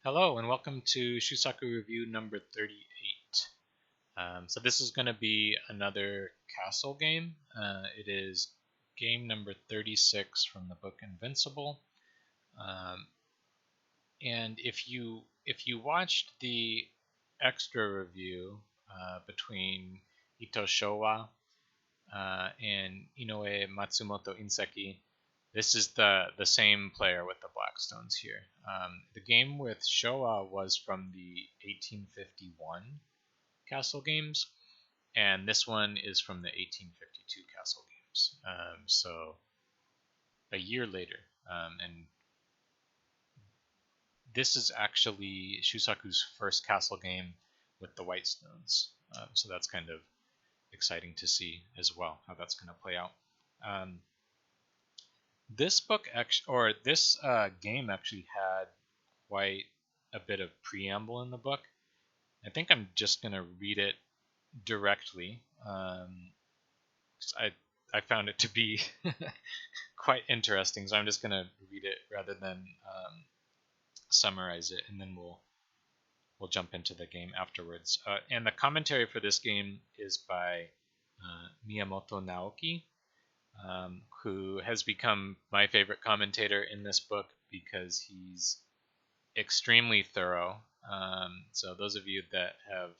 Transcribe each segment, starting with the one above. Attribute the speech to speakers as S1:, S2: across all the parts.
S1: Hello and welcome to Shusaku review number 38. So this is going to be another castle game. It is game number 36 from the book Invincible. Um, and if you watched the extra review between Ito Showa and Inoue Matsumoto Inseki, this is the same player with the Blackstones here. The game with Showa was from the 1851 Castle games, and this one is from the 1852 Castle games. So a year later, and this is actually Shusaku's first Castle game with the Whitestones. So that's kind of exciting to see as well how that's going to play out. Um, this book actually, or this game actually had quite a bit of preamble in the book. I think I'm just gonna read it directly. 'Cause I found it to be quite interesting, so I'm just gonna read it rather than summarize it, and then we'll jump into the game afterwards. And the commentary for this game is by Miyamoto Naoki, who has become my favorite commentator in this book because he's extremely thorough. So those of you that have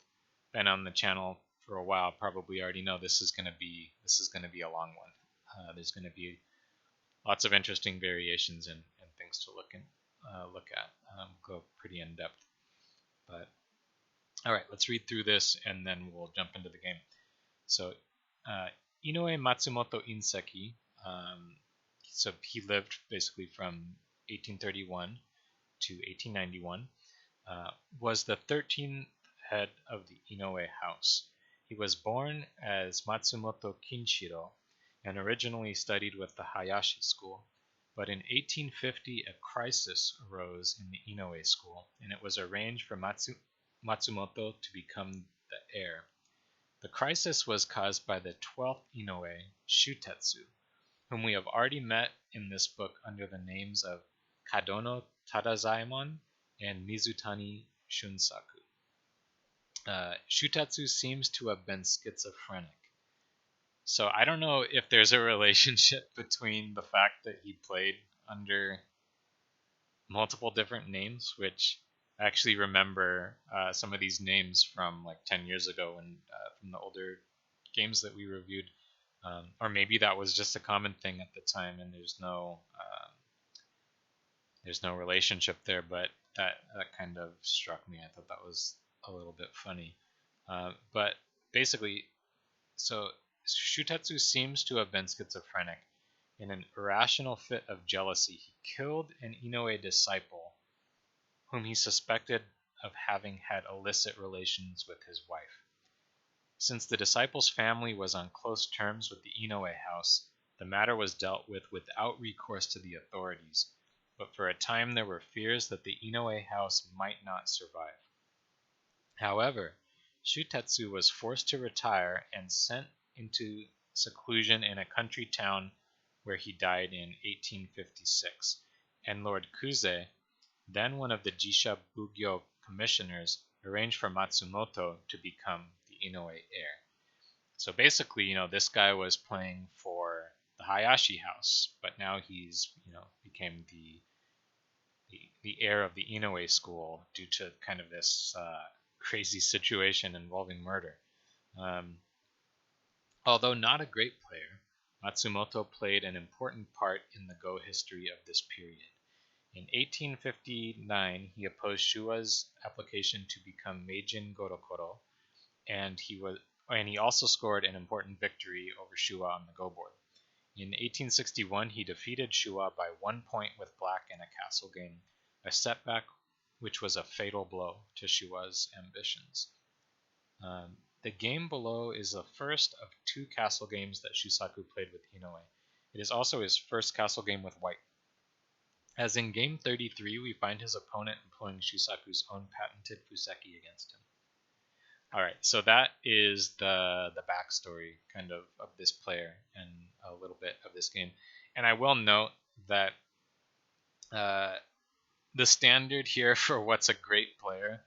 S1: been on the channel for a while probably already know this is going to be a long one. There's going to be lots of interesting variations and things to look at. Go pretty in depth. But all right, let's read through this and then we'll jump into the game. So Inoue Matsumoto Inseki. So he lived basically from 1831 to 1891, was the 13th head of the Inoue house. He was born as Matsumoto Kinshiro and originally studied with the Hayashi school, but in 1850 a crisis arose in the Inoue school, and it was arranged for Matsumoto to become the heir. The crisis was caused by the 12th Inoue, Shutetsu, whom we have already met in this book under the names of Kadono Tadazaemon and Mizutani Shunsaku. Shutetsu seems to have been schizophrenic. So I don't know if there's a relationship between the fact that he played under multiple different names, which I actually remember some of these names from like 10 years ago and from the older games that we reviewed. Or maybe that was just a common thing at the time and there's no relationship there, but that kind of struck me. I thought that was a little bit funny. But basically, so Shutetsu seems to have been schizophrenic. In an irrational fit of jealousy, he killed an Inoue disciple whom he suspected of having had illicit relations with his wife. Since the disciple's family was on close terms with the Inoue house, the matter was dealt with without recourse to the authorities, but for a time there were fears that the Inoue house might not survive. However, Shutetsu was forced to retire and sent into seclusion in a country town where he died in 1856, and Lord Kuze, then one of the Jisha Bugyo commissioners, arranged for Matsumoto to become the Inoue heir. So basically, this guy was playing for the Hayashi house, but now he's, became the heir of the Inoue school due to kind of this crazy situation involving murder. Although not a great player, Matsumoto played an important part in the Go history of this period. In 1859, he opposed Shua's application to become Meijin Gorokoro, and he also scored an important victory over Shua on the Go board. In 1861, he defeated Shua by 1 point with black in a castle game, a setback which was a fatal blow to Shua's ambitions. The game below is the first of 2 castle games that Shusaku played with Inoue. It is also his first castle game with white. As in game 33, we find his opponent employing Shusaku's own patented fuseki against him. Alright, so that is the backstory kind of this player and a little bit of this game. And I will note that the standard here for what's a great player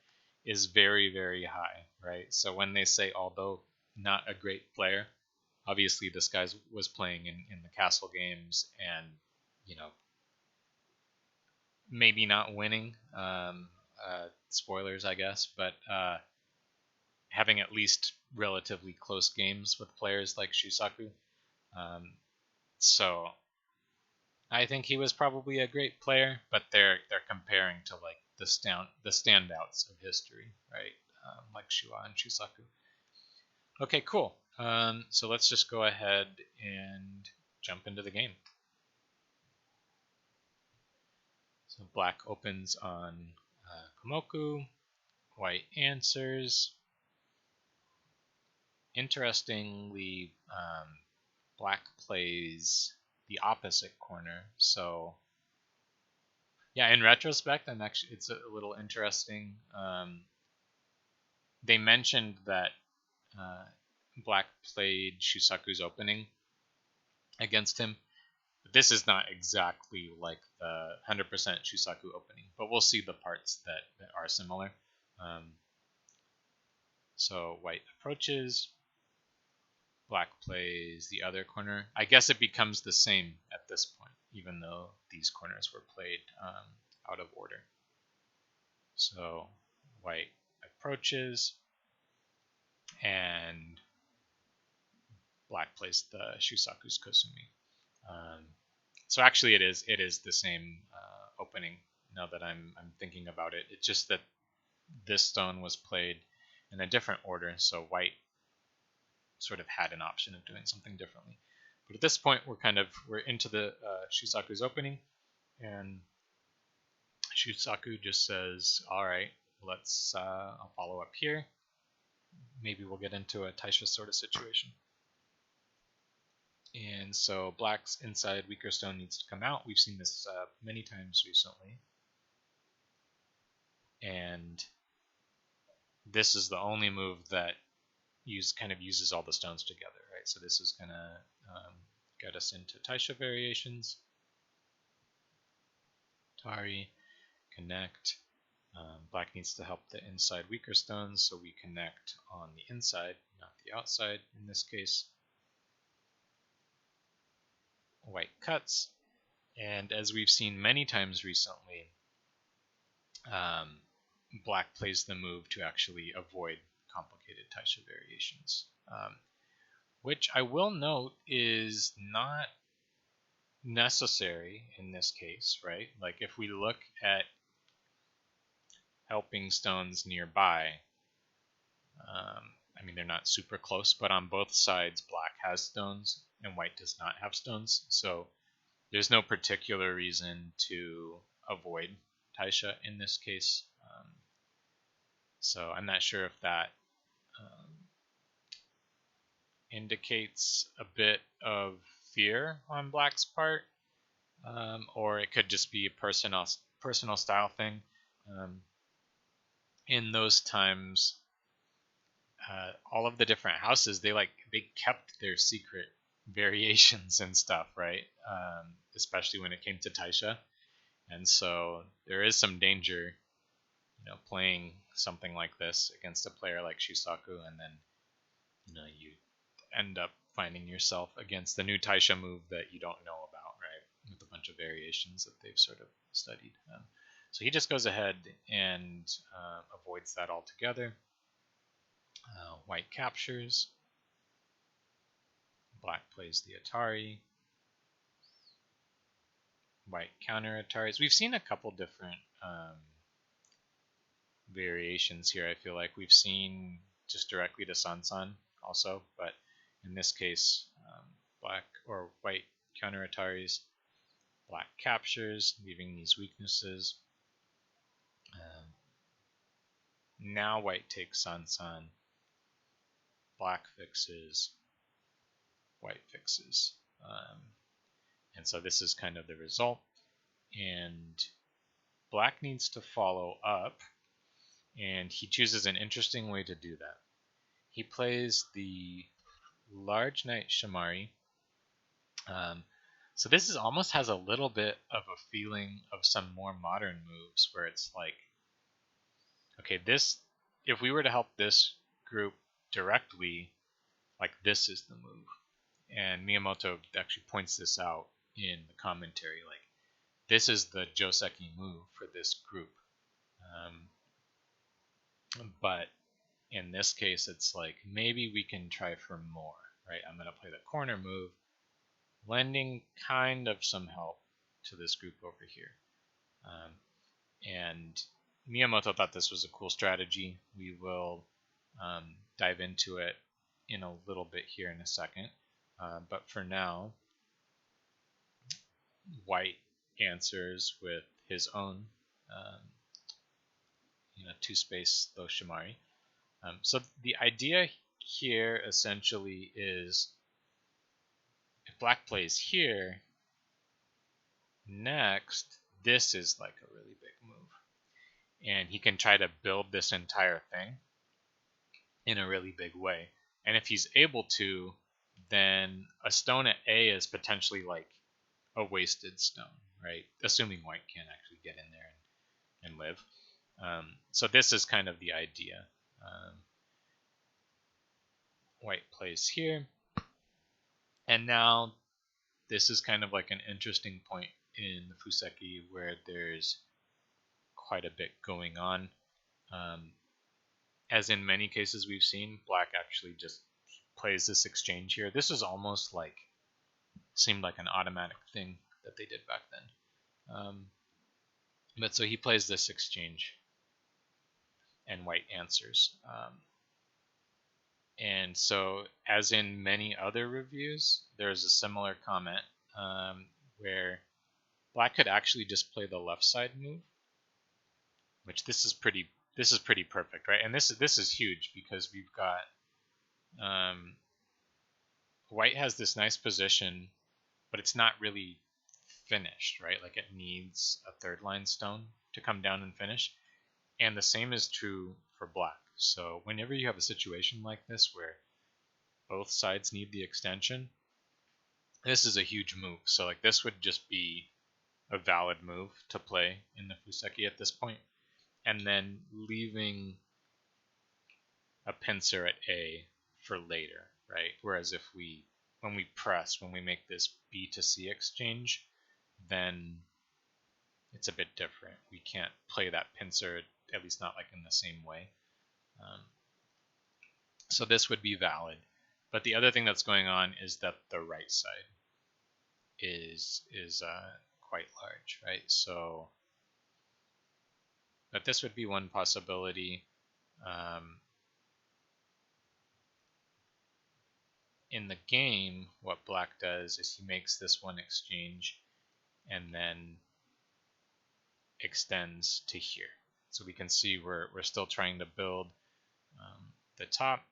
S1: is very, very high, right? So when they say, although not a great player, obviously this guy was playing in the castle games and, you know, maybe not winning, spoilers, I guess, but having at least relatively close games with players like Shusaku. So I think he was probably a great player, but they're comparing to like the standouts of history, right? Like Shua and Shusaku. Okay, cool. So let's just go ahead and jump into the game. So black opens on Komoku, white answers. Interestingly, black plays the opposite corner. So yeah, in retrospect, it's a little interesting. They mentioned that black played Shusaku's opening against him. This is not exactly like the 100% Shusaku opening, but we'll see the parts that are similar. So white approaches, black plays the other corner. I guess it becomes the same at this point, even though these corners were played out of order. So white approaches, and black plays the Shusaku's Kosumi. So actually, it is the same opening. Now that I'm thinking about it, it's just that this stone was played in a different order, so white sort of had an option of doing something differently. But at this point, we're into the Shusaku's opening, and Shusaku just says, "All right, I'll follow up here. Maybe we'll get into a Taisha sort of situation." And so black's inside weaker stone needs to come out. We've seen this many times recently. And this is the only move that uses all the stones together, right? So this is going to get us into Taisha variations. Tari, connect. Black needs to help the inside weaker stones, so we connect on the inside, not the outside in this case. White cuts, and as we've seen many times recently, black plays the move to actually avoid complicated Taisha variations, which I will note is not necessary in this case, right? Like if we look at helping stones nearby, I mean, they're not super close, but on both sides, black has stones and white does not have stones. So there's no particular reason to avoid Taisha in this case. So I'm not sure if that indicates a bit of fear on black's part, or it could just be a personal style thing. In those times, all of the different houses, they kept their secret variations and stuff, right? Especially when it came to Taisha. And so there is some danger, playing something like this against a player like Shusaku, and then, you end up finding yourself against the new Taisha move that you don't know about, right? With a bunch of variations that they've sort of studied. So he just goes ahead and avoids that altogether. White captures. Black plays the Atari. White counter Ataris. We've seen a couple different variations here. I feel like we've seen just directly to Sansan also, but in this case, black or white counter Ataris. Black captures, leaving these weaknesses. Now white takes Sansan. Black fixes. White fixes. And so this is kind of the result. And black needs to follow up. And he chooses an interesting way to do that. He plays the large knight Shamari. So this is almost has a little bit of a feeling of some more modern moves where it's like, okay, this, if we were to help this group directly, like this is the move. And Miyamoto actually points this out in the commentary, like this is the Joseki move for this group. But in this case, it's like maybe we can try for more, right? I'm going to play the corner move, lending kind of some help to this group over here. And Miyamoto thought this was a cool strategy. We will dive into it in a little bit here in a second. But for now, White answers with his own, two-space low Shimari. So the idea here essentially is if Black plays here, next, this is like a really big move. And he can try to build this entire thing in a really big way. And if he's able to, then a stone at A is potentially like a wasted stone, right? Assuming White can't actually get in there and live. So this is kind of the idea. White plays here. And now this is kind of like an interesting point in the Fuseki where there's quite a bit going on. As in many cases we've seen, Black actually just plays this exchange here. This is almost like, seemed like an automatic thing that they did back then. But so he plays this exchange and White answers. And so, as in many other reviews, there's a similar comment where Black could actually just play the left side move, which this is pretty perfect, right? And this is huge because we've got White has this nice position, but it's not really finished, right? Like it needs a third line stone to come down and finish. And the same is true for Black. So whenever you have a situation like this where both sides need the extension, this is a huge move. So like this would just be a valid move to play in the Fuseki at this point, and then leaving a pincer at A for later, right? Whereas if when we make this B to C exchange, then it's a bit different. We can't play that pincer, at least not like in the same way. So this would be valid. But the other thing that's going on is that the right side is quite large, right? So, but this would be one possibility. In the game, what Black does is he makes this one exchange and then extends to here. So we can see we're still trying to build the top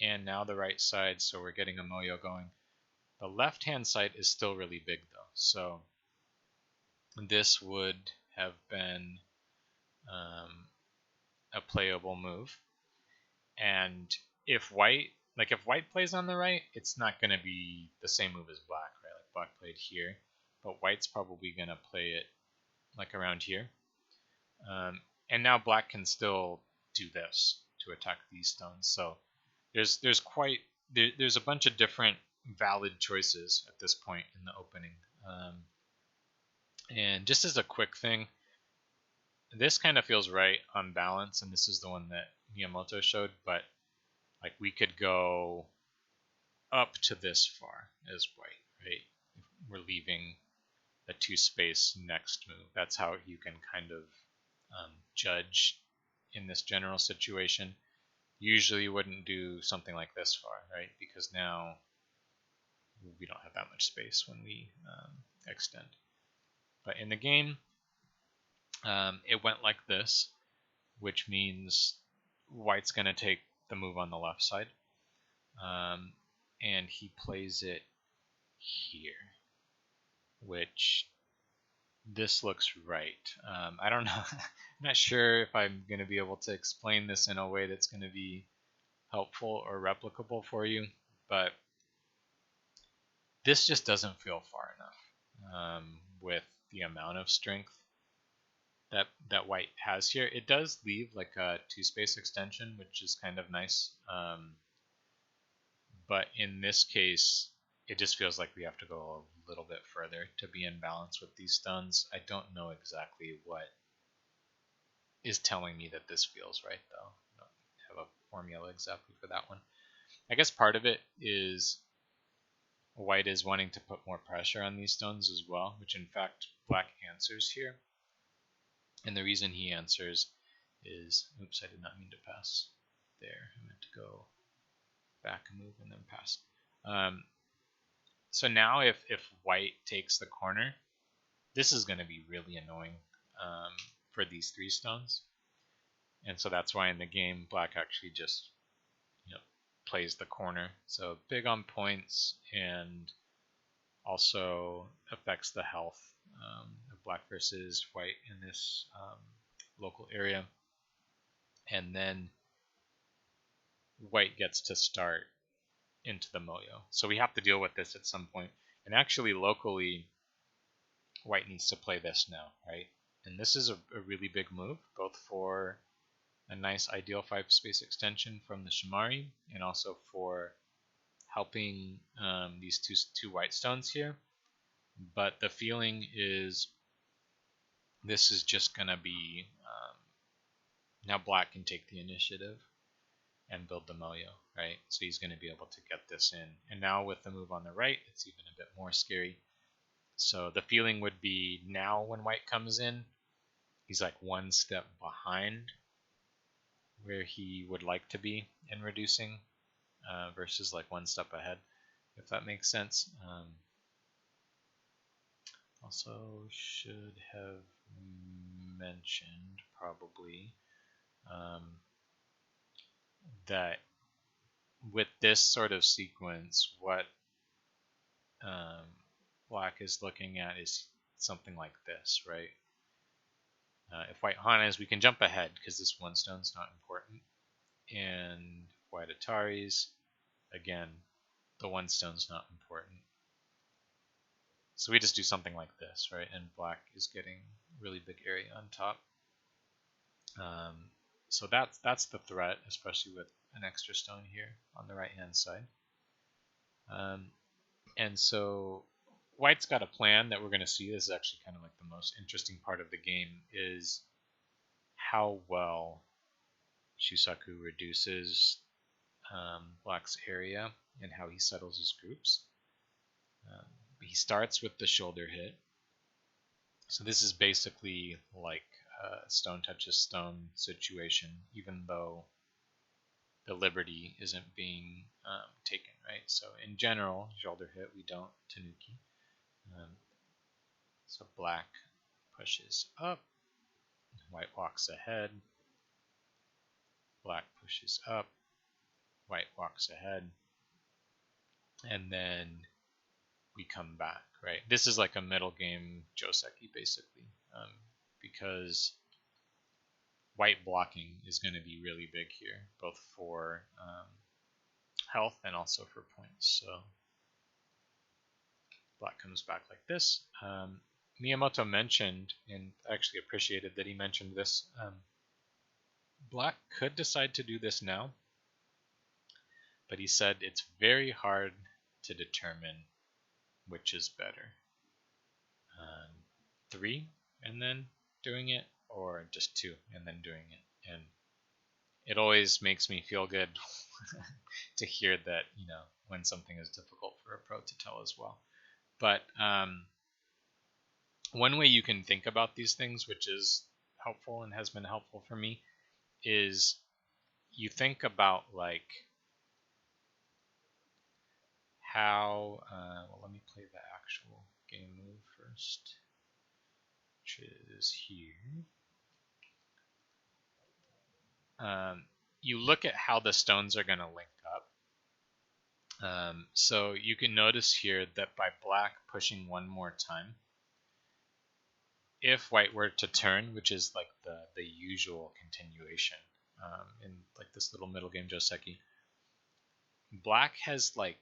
S1: and now the right side, so we're getting a moyo going. The left-hand side is still really big though, so this would have been a playable move. And if White plays on the right, it's not going to be the same move as Black, right? Like Black played here, but White's probably going to play it like around here. And now Black can still do this to attack these stones. So there's a bunch of different valid choices at this point in the opening. And just as a quick thing, this kind of feels right on balance, and this is the one that Miyamoto showed, but like we could go up to this far as White, right? We're leaving a 2-space next move. That's how you can kind of judge in this general situation. Usually you wouldn't do something like this far, right? Because now we don't have that much space when we extend. But in the game, it went like this, which means White's going to take the move on the left side. And he plays it here, which this looks right. I don't know. I'm not sure if I'm going to be able to explain this in a way that's going to be helpful or replicable for you, but this just doesn't feel far enough with the amount of strength that white has here. It does leave like a 2-space extension, which is kind of nice. But in this case, it just feels like we have to go a little bit further to be in balance with these stones. I don't know exactly what is telling me that this feels right, though. I don't have a formula exactly for that one. I guess part of it is white is wanting to put more pressure on these stones as well, which in fact black answers here. And the reason he answers is, oops, I did not mean to pass there. I meant to go back and move and then pass. So now if white takes the corner, this is going to be really annoying for these 3 stones. And so that's why in the game, black actually just plays the corner. So big on points and also affects the health of black versus white in this local area. And then white gets to start into the Moyo. So we have to deal with this at some point. And actually locally, white needs to play this now, right? And this is a really big move, both for a nice ideal 5-space extension from the Shimari and also for helping these two white stones here. But the feeling is this is just going to be now black can take the initiative and build the Moyo, right? So he's going to be able to get this in. And now with the move on the right, it's even a bit more scary. So the feeling would be now when white comes in, he's like 1 step behind where he would like to be in reducing versus like 1 step ahead, if that makes sense. Also should have mentioned probably that with this sort of sequence, what black is looking at is something like this, right? If white Hanas, we can jump ahead because this 1 stone's not important. And white Ataris, again, the 1 stone's not important. So we just do something like this, right? And black is getting really big area on top. So that's the threat, especially with an extra stone here on the right-hand side. And so white's got a plan that we're going to see. This is actually kind of like the most interesting part of the game, is how well Shusaku reduces black's area and how he settles his groups. He starts with the shoulder hit. So this is basically like a stone touches stone situation, even though the liberty isn't being taken, right? So in general, shoulder hit, we don't tanuki. So black pushes up, white walks ahead, black pushes up, white walks ahead, and then we come back, right? This is like a middle game Joseki, basically, because white blocking is going to be really big here, both for health and also for points. So black comes back like this. Miyamoto mentioned, and I actually appreciated that he mentioned this, black could decide to do this now, but he said it's very hard to determine which is better. 3 and then doing it, or just 2 and then doing it. And it always makes me feel good to hear that, when something is difficult for a pro to tell as well. But one way you can think about these things, which is helpful and has been helpful for me, is you think about like how, let me play the actual game move first, which is here. You look at how the stones are going to link up. So you can notice here that by black pushing 1 more time, if white were to turn, which is like the usual continuation in like this little middle game Joseki, black has like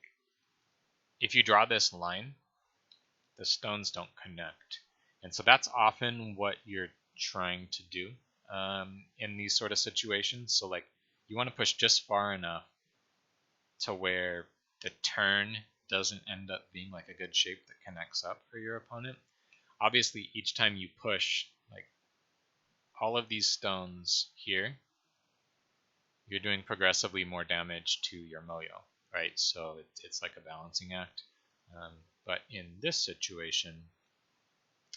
S1: if you draw this line, the stones don't connect. And so that's often what you're trying to do in these sort of situations. So like you want to push just far enough to where the turn doesn't end up being like a good shape that connects up for your opponent. Obviously, each time you push, like all of these stones here, you're doing progressively more damage to your moyo, right? So it's like a balancing act. But in this situation,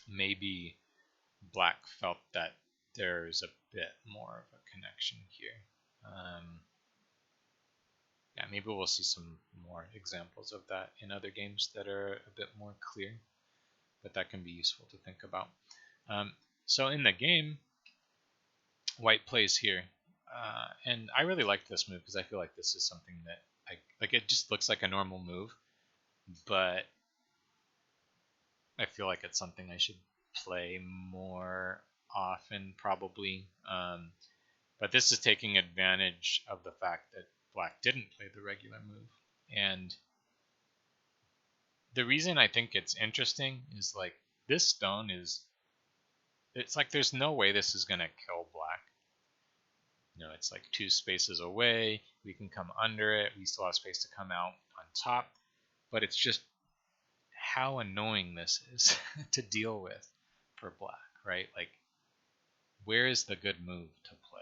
S1: maybe black felt that there's a bit more of a connection here. Yeah, maybe we'll see some more examples of that in other games that are a bit more clear, but that can be useful to think about. So in the game, white plays here, and I really like this move because I feel like this is something that it just looks like a normal move, but I feel like it's something I should play more often, probably. But this is taking advantage of the fact that black didn't play the regular move. And the reason I think it's interesting is like this stone it's like there's no way this is going to kill black. You know, it's like 2 spaces away. We can come under it. We still have space to come out on top. But it's just how annoying this is to deal with for black, right? Like, where is the good move to play?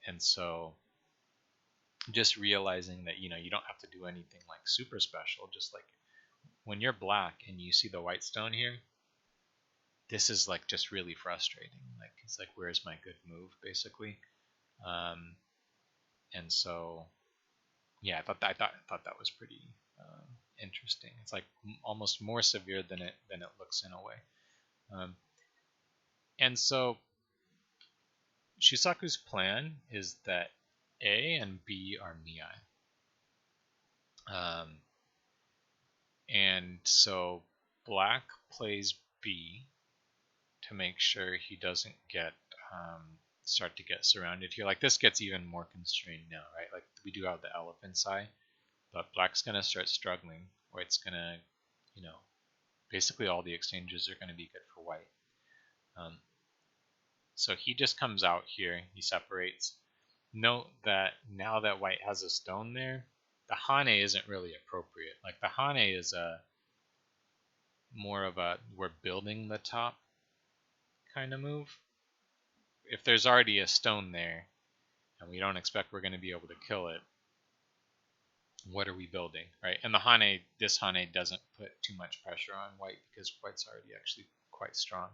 S1: And so just realizing that, you know, you don't have to do anything like super special. Just like when you're black and you see the white stone here, this is like just really frustrating. Like, it's like, where's my good move, basically? And so, yeah, I thought that was pretty interesting. It's like almost more severe than it looks in a way. And so Shusaku's plan is that A and B are Miai. And so black plays B to make sure he doesn't get start to get surrounded here. Like this gets even more constrained now, right? Like we do have the elephant's eye, but black's gonna start struggling, or it's gonna, you know, basically all the exchanges are gonna be good for white. So he just comes out here, he separates. Note that now that white has a stone there, the Hane isn't really appropriate. Like the Hane is more of a we're building the top kind of move. If there's already a stone there and we don't expect we're going to be able to kill it, what are we building, right? And the Hane, this Hane doesn't put too much pressure on white because white's already actually quite strong.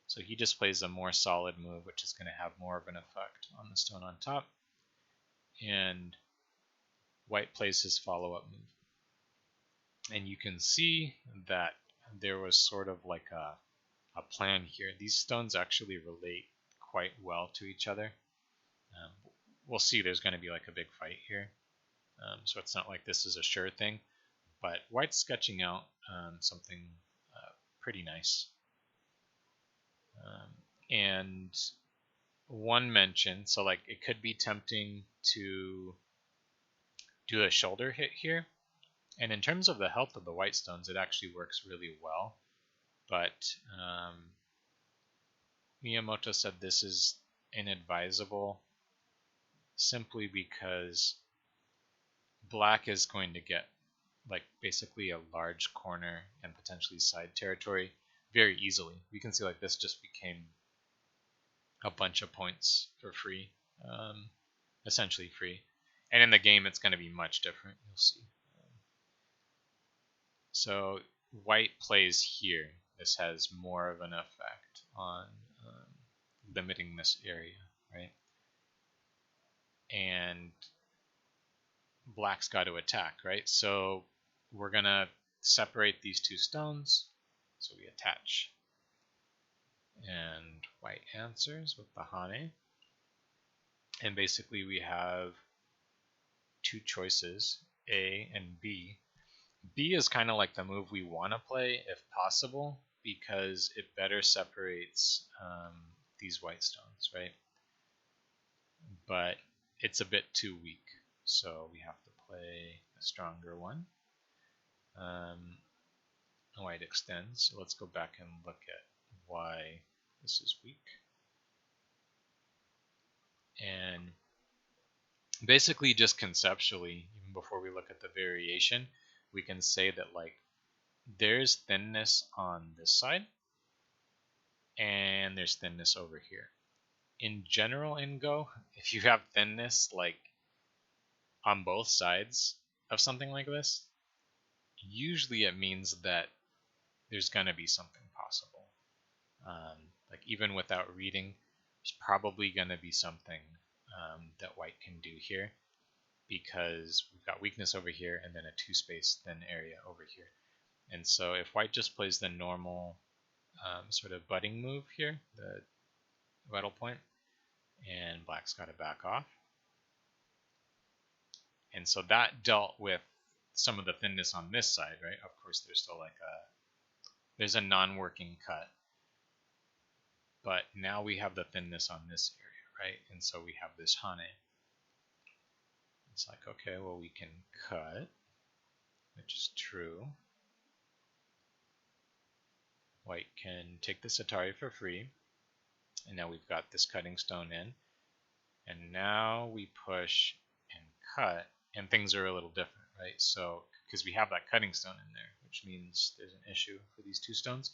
S1: So he just plays a more solid move, which is going to have more of an effect on the stone on top. And white plays his follow-up move. And you can see that there was sort of like a plan here. These stones actually relate quite well to each other. We'll see there's going to be like a big fight here. So it's not like this is a sure thing. But white's sketching out something pretty nice. And one mention, so like it could be tempting to do a shoulder hit here. And in terms of the health of the white stones, it actually works really well. But Miyamoto said this is inadvisable simply because black is going to get like basically a large corner and potentially side territory very easily. We can see like this just became a bunch of points for free, essentially free. And in the game, it's going to be much different. You'll see. So white plays here. This has more of an effect on limiting this area, right? And black's got to attack, right? So we're going to separate these 2 stones. So we attach. And white answers with the Hane. And basically we have 2 choices, A and B. B is kind of like the move we want to play if possible, because it better separates these white stones, right? But it's a bit too weak, so we have to play a stronger one. White extends. So let's go back and look at why this is weak. And basically, just conceptually, even before we look at the variation, we can say that like there's thinness on this side and there's thinness over here. In general in Go, if you have thinness like on both sides of something like this, usually it means that there's going to be something possible. Like even without reading, there's probably going to be something that white can do here, because we've got weakness over here and then a 2-space thin area over here. And so if white just plays the normal sort of butting move here, the weddle point, and black's got to back off. And so that dealt with some of the thinness on this side, right? Of course, there's still like there's a non-working cut. But now we have the thinness on this area, right? And so we have this hane. It's like, okay, well, we can cut, which is true. White can take this Atari for free. And now we've got this cutting stone in. And now we push and cut, and things are a little different, right? So, because we have that cutting stone in there, which means there's an issue for these two stones.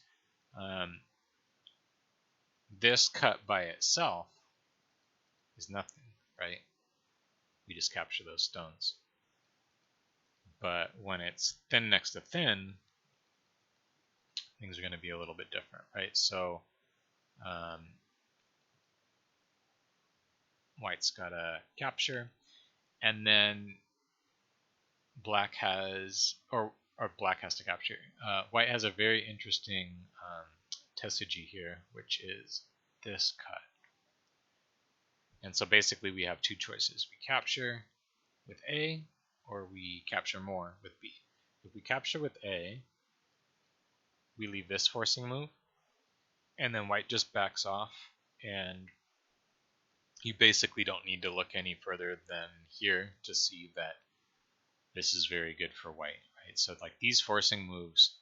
S1: This cut by itself is nothing, right? We just capture those stones. But when it's thin next to thin, things are going to be a little bit different, right? So white's got to capture, and then black has, or black has to capture. White has a very interesting tesuji here, which is this cut. And so basically we have two choices. We capture with A, or we capture more with B. If we capture with A, we leave this forcing move, and then white just backs off, and you basically don't need to look any further than here to see that this is very good for white, right? So like these forcing moves,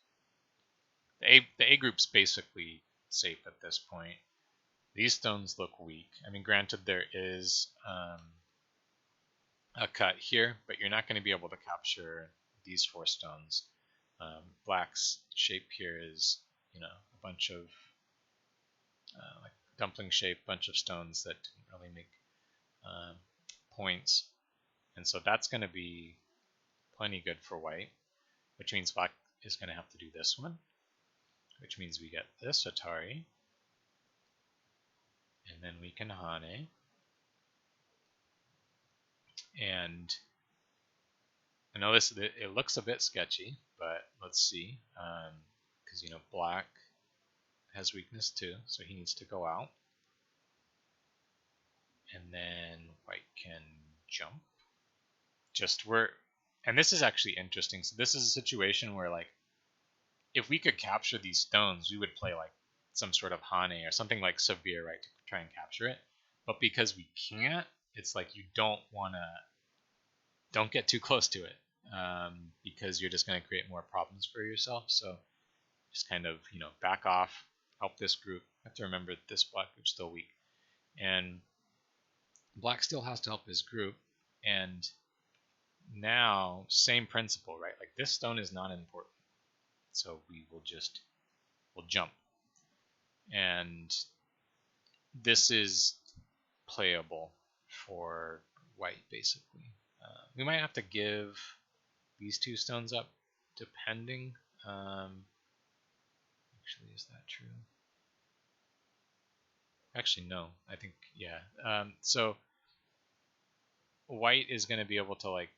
S1: the A group's basically safe at this point. These stones look weak. I mean, granted, there is a cut here, but you're not going to be able to capture these 4 stones. Black's shape here is, a bunch of like dumpling shape, bunch of stones that didn't really make points, and so that's going to be plenty good for white, which means black is going to have to do this one, which means we get this Atari, and then we can hane, and I know it looks a bit sketchy, but let's see, because black has weakness too, so he needs to go out, and then white can jump. And this is actually interesting. So this is a situation where, like, if we could capture these stones, we would play like some sort of hane or something like severe, right, to try and capture it. But because we can't, it's like you don't get too close to it, because you're just going to create more problems for yourself. So just kind of, back off, help this group. You have to remember that this black group's still weak, and black still has to help his group. And now, same principle, right? Like this stone is not important, so we'll jump, and this is playable for white basically. We might have to give these 2 stones up, depending. Actually, is that true? Actually, no. I think, yeah. So white is going to be able to like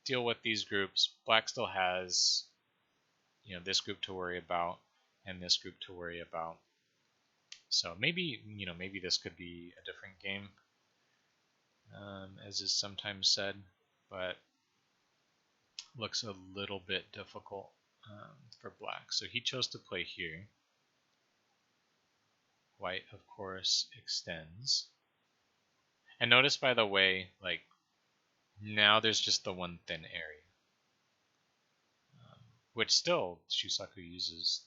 S1: deal with these groups. Black still has, this group to worry about and this group to worry about. So maybe this could be a different game, as is sometimes said, but looks a little bit difficult for black. So he chose to play here. White, of course, extends. And notice, by the way, like Now there's just the one thin area, which still Shusaku uses,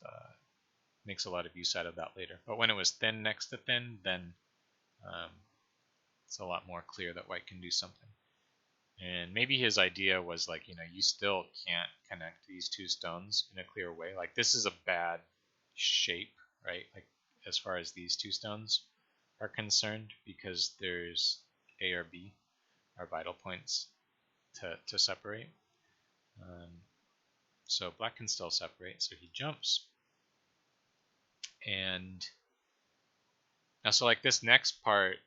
S1: makes a lot of use out of that later. But when it was thin next to thin, then it's a lot more clear that white can do something. And maybe his idea was like, you still can't connect these two stones in a clear way. Like this is a bad shape, right? Like as far as these two stones are concerned, because there's A or B are vital points to separate. So black can still separate, so he jumps. And now, so like this next part,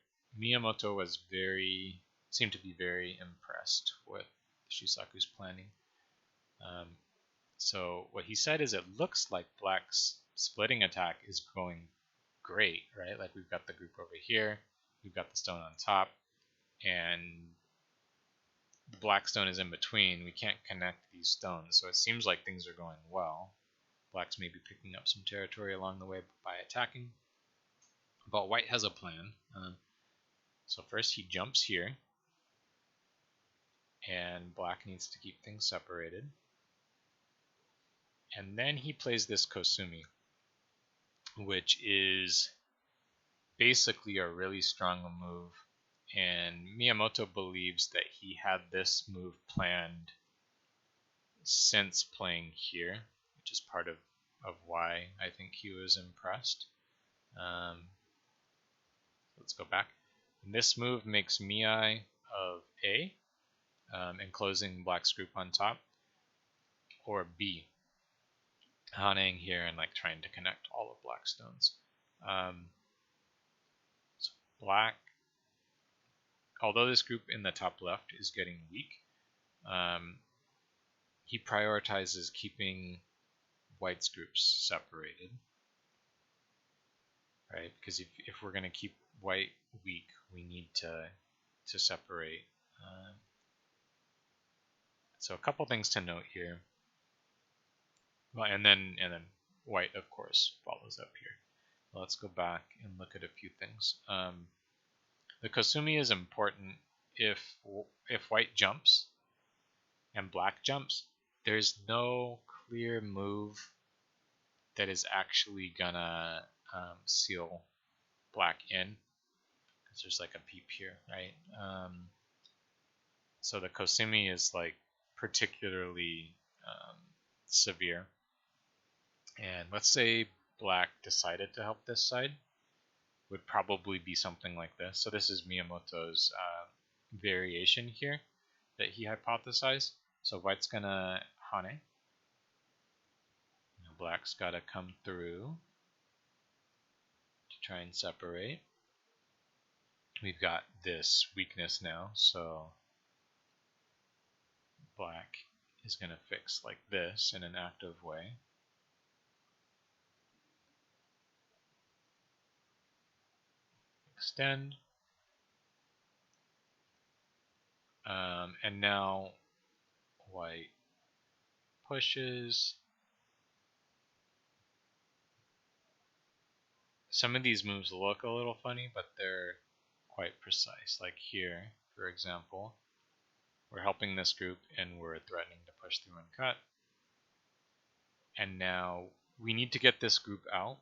S1: Miyamoto seemed to be very impressed with Shusaku's planning. So what he said is it looks like black's splitting attack is going great, right? Like we've got the group over here, we've got the stone on top, and the black stone is in between. We can't connect these stones, so it seems like things are going well. Black's maybe picking up some territory along the way by attacking. But white has a plan. So first he jumps here, and black needs to keep things separated. And then he plays this Kosumi, which is basically a really strong move. And Miyamoto believes that he had this move planned since playing here, which is part of why I think he was impressed. Let's go back. And this move makes Mii of A, enclosing black's group on top, or B, Haneing here and like trying to connect all of black stones. So black, although this group in the top left is getting weak, he prioritizes keeping white's groups separated, right? Because if we're going to keep white weak, we need to separate. So a couple things to note here. Well, and then white, of course, follows up here. Let's go back and look at a few things. The Kosumi is important if white jumps and black jumps. There's no clear move that is actually gonna seal black in, because there's like a peep here, right? So the Kosumi is like particularly severe. And let's say black decided to help this side, would probably be something like this. So this is Miyamoto's variation here that he hypothesized. So white's gonna Hane. Black's gotta come through to try and separate. We've got this weakness now, so black is gonna fix like this in an active way. Extend. And now white pushes. Some of these moves look a little funny, but they're quite precise. Like here, for example, we're helping this group and we're threatening to push through and cut. And now we need to get this group out,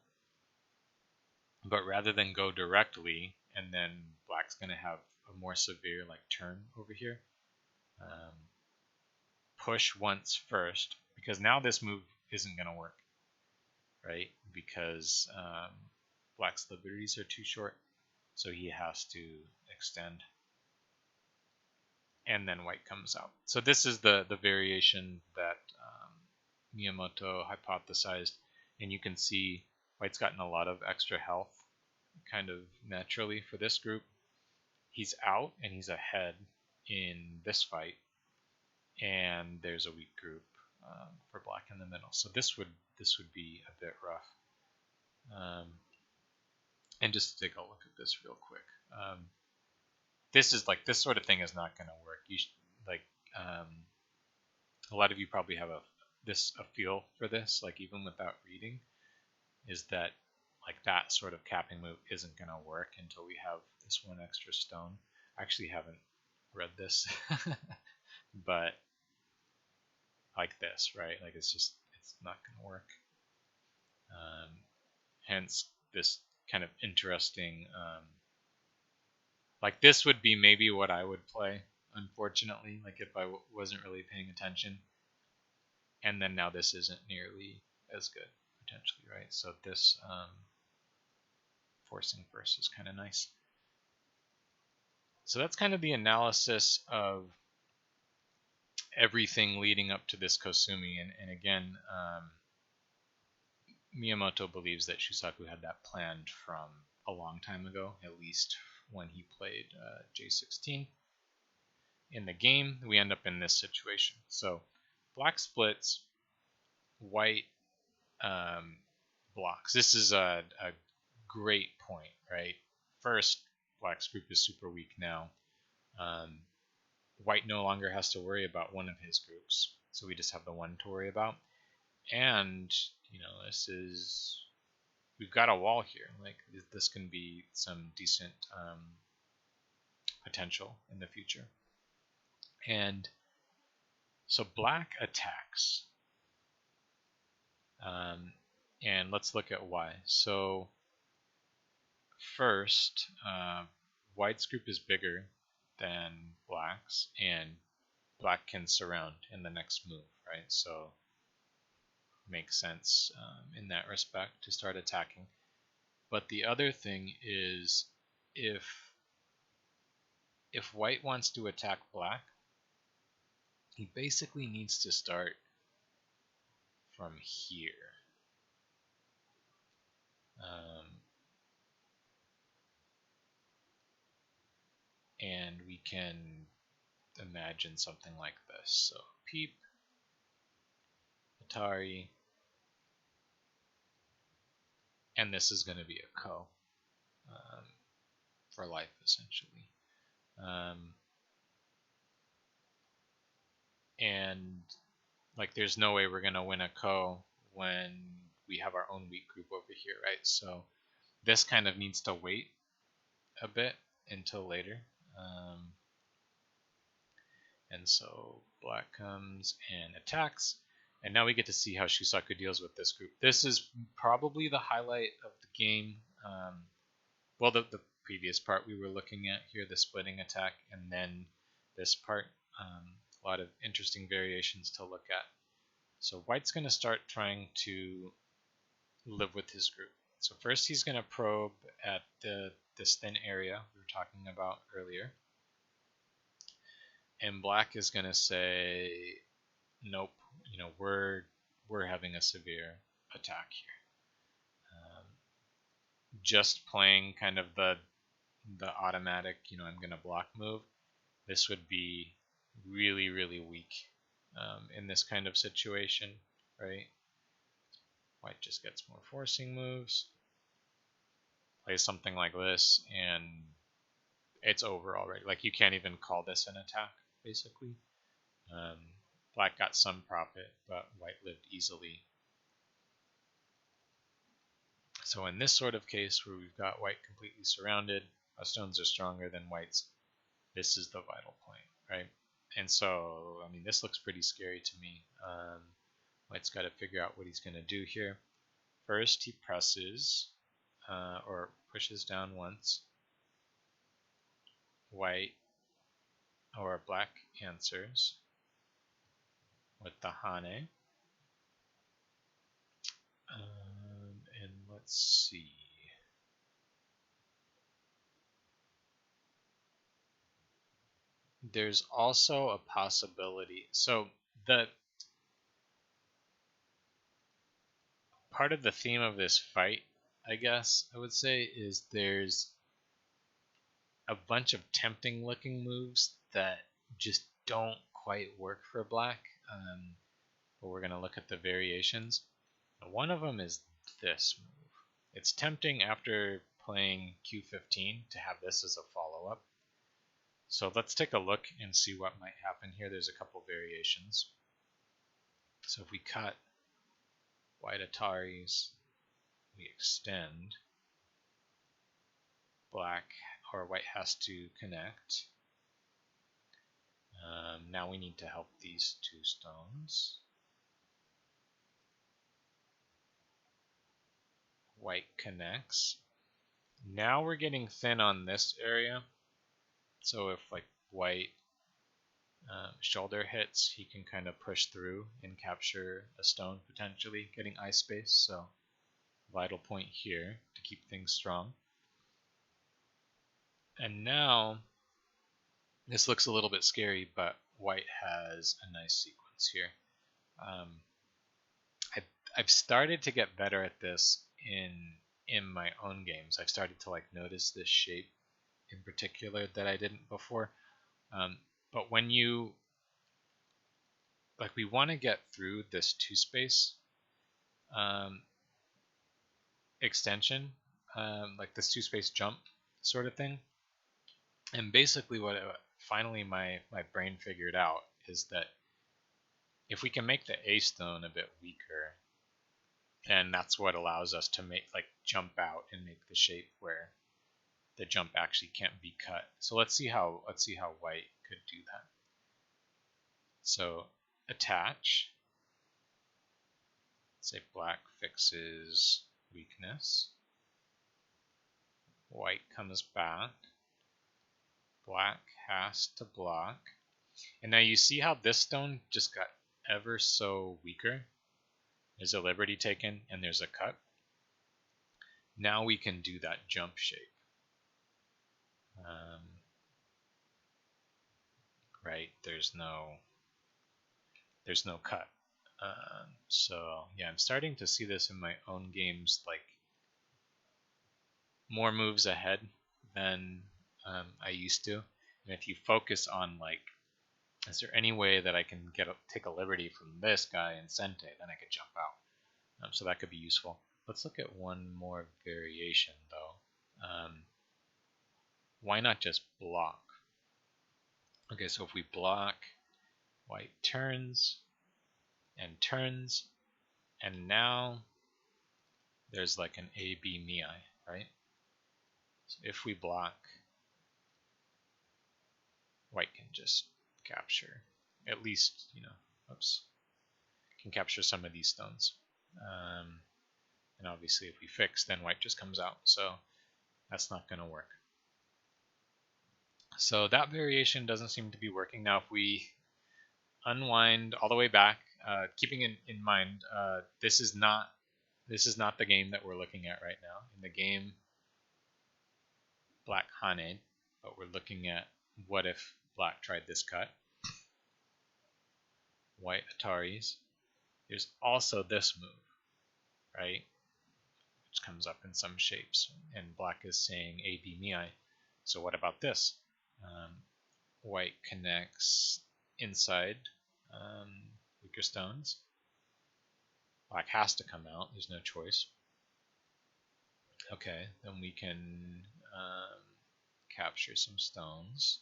S1: but rather than go directly and then black's going to have a more severe like turn over here, push once first, because now this move isn't going to work, right? Because black's liberties are too short, so he has to extend. And then white comes out. So this is the variation that Miyamoto hypothesized, and you can see white's gotten a lot of extra health kind of naturally for this group. He's out and he's ahead in this fight, and there's a weak group for black in the middle. So this would be a bit rough. And just to take a look at this real quick. This is like, this sort of thing is not going to work. You should, like, a lot of you probably have a feel for this, like even without reading, is that like that sort of capping move isn't going to work until we have this one extra stone. I actually haven't read this, but like this, right? Like it's not going to work. Hence this kind of interesting, like this would be maybe what I would play, unfortunately, like if I wasn't really paying attention. And then now this isn't nearly as good, potentially, right? So this forcing first is kind of nice. So that's kind of the analysis of everything leading up to this Kosumi. And again, Miyamoto believes that Shusaku had that planned from a long time ago, at least when he played J16. In the game, we end up in this situation. So black splits, white blocks. This is a great point, right? First, black's group is super weak now. White no longer has to worry about one of his groups, so we just have the one to worry about. And we've got a wall here. Like this can be some decent potential in the future. And so black attacks. And let's look at why. So first, white's group is bigger than black's, and black can surround in the next move, right? So makes sense in that respect to start attacking. But the other thing is, if white wants to attack black, he basically needs to start from here. And we can imagine something like this. So peep, Atari, and this is going to be a ko for life, essentially. And like there's no way we're going to win a ko when we have our own weak group over here, right? So this kind of needs to wait a bit until later. And so black comes and attacks, and now we get to see how Shusaku deals with this group. This is probably the highlight of the game. Well, the previous part we were looking at here, the splitting attack, and then this part. A lot of interesting variations to look at. So white's going to start trying to live with his group. So first he's going to probe at this thin area we were talking about earlier. And black is going to say, nope, we're having a severe attack here. Just playing kind of the automatic, I'm going to block move, this would be really, really weak in this kind of situation, right? White just gets more forcing moves, plays something like this, and it's over already. Like you can't even call this an attack, basically. Black got some profit, but white lived easily. So in this sort of case where we've got white completely surrounded, our stones are stronger than white's, this is the vital point, right? And so, I mean, this looks pretty scary to me. White's got to figure out what he's going to do here. First, he presses or pushes down once. White or black answers with the Hane. And let's see. There's also a possibility. So the part of the theme of this fight, I guess I would say, is there's a bunch of tempting looking moves that just don't quite work for black. But we're going to look at the variations. One of them is this move. It's tempting after playing Q15 to have this as a follow-up. So let's take a look and see what might happen here. There's a couple variations. So if we cut white Ataris, we extend, black or white has to connect, Now we need to help these two stones. White connects. Now we're getting thin on this area. So if like white shoulder hits, he can kind of push through and capture a stone, potentially getting eye space. So vital point here to keep things strong. And now this looks a little bit scary, but white has a nice sequence here. I've started to get better at this in my own games. I've started to like notice this shape in particular that I didn't before. But when you we want to get through this two space extension, like this two space jump sort of thing. And basically, what finally my brain figured out is that if we can make the A stone a bit weaker, then that's what allows us to make jump out and make the shape where the jump actually can't be cut. So let's see how white could do that. So attach. Say black fixes weakness. White comes back. Black has to block. And now you see how this stone just got ever so weaker? There's a liberty taken and there's a cut. Now we can do that jump shape. Right, there's no cut. So yeah, I'm starting to see this in my own games, like more moves ahead than I used to. And if you focus on is there any way that I can take a liberty from this guy and Sente, then I could jump out. So that could be useful. Let's look at one more variation though. Why not just block? Okay, so if we block, white turns, and now there's like an A-B Miai, right? So if we block, white can just capture, at least, can capture some of these stones. And obviously if we fix, then white just comes out, so that's not going to work. So that variation doesn't seem to be working. Now if we unwind all the way back, keeping in mind, this is not the game that we're looking at right now. In the game, black Hane, but we're looking at what if black tried this cut. White Ataris. There's also this move, right? Which comes up in some shapes, and black is saying A-B Miai. So what about this? White connects inside weaker stones. Black has to come out. There's no choice. Okay, then we can capture some stones.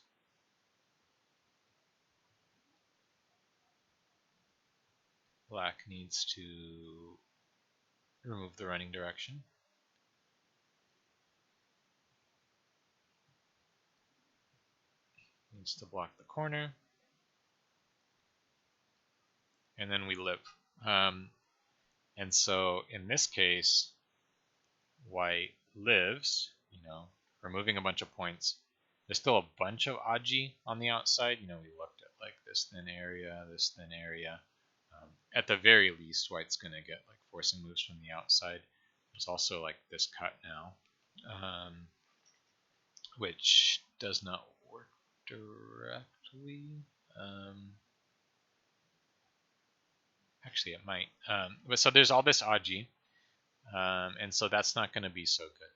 S1: Black needs to remove the running direction. Needs to block the corner. And then we live. And so in this case, white lives, removing a bunch of points. There's still a bunch of Aji on the outside. We looked at this thin area. At the very least, white's going to get forcing moves from the outside. There's also this cut now, which does not work directly. Actually, it might. But so there's all this Aji, and so that's not going to be so good.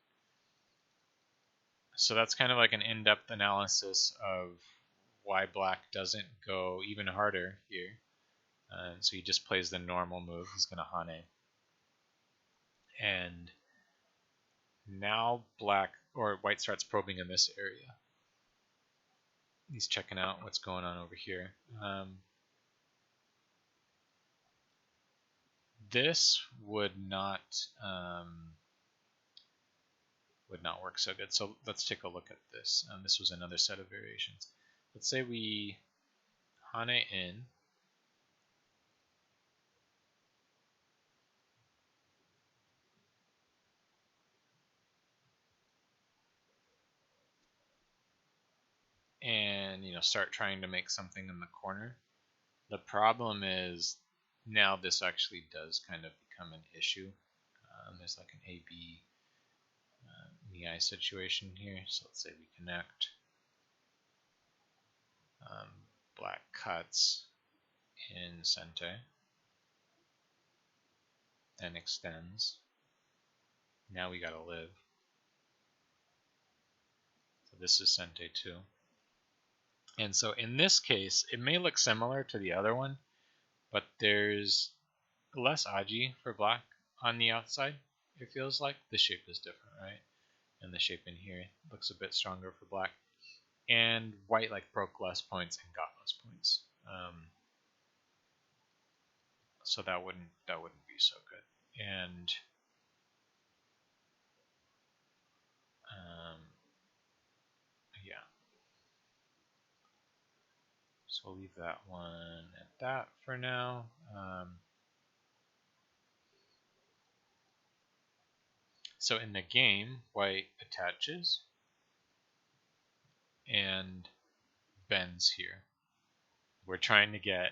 S1: So that's kind of like an in-depth analysis of why black doesn't go even harder here. So he just plays the normal move. He's going to Hane. And now white starts probing in this area. He's checking out what's going on over here. This would not work so good. So let's take a look at this. This was another set of variations. Let's say we Hane in. And start trying to make something in the corner. The problem is now this actually does kind of become an issue. There's like an AB Ni situation here. So let's say we connect. Black cuts in Sente, then extends. Now we gotta live. So this is Sente 2. And so in this case, it may look similar to the other one, but there's less Aji for black on the outside. It feels like the shape is different, right? And the shape in here looks a bit stronger for black. And white broke less points and got less points. So that wouldn't be so good. And yeah. So we'll leave that one at that for now. So in the game, white attaches and bends here. We're trying to get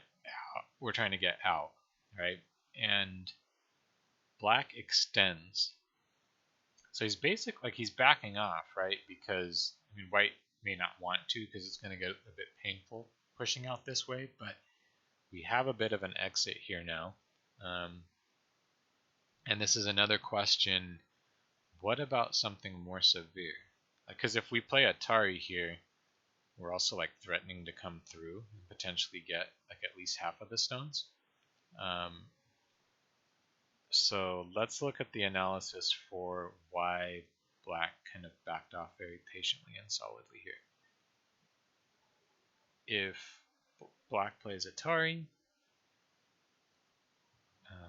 S1: out, right? And black extends. So he's he's backing off, right? Because white may not want to because it's going to get a bit painful pushing out this way, but we have a bit of an exit here now. And this is another question. What about something more severe? Because if we play Atari here, we're also threatening to come through and potentially get at least half of the stones. So let's look at the analysis for why black kind of backed off very patiently and solidly here. If black plays Atari,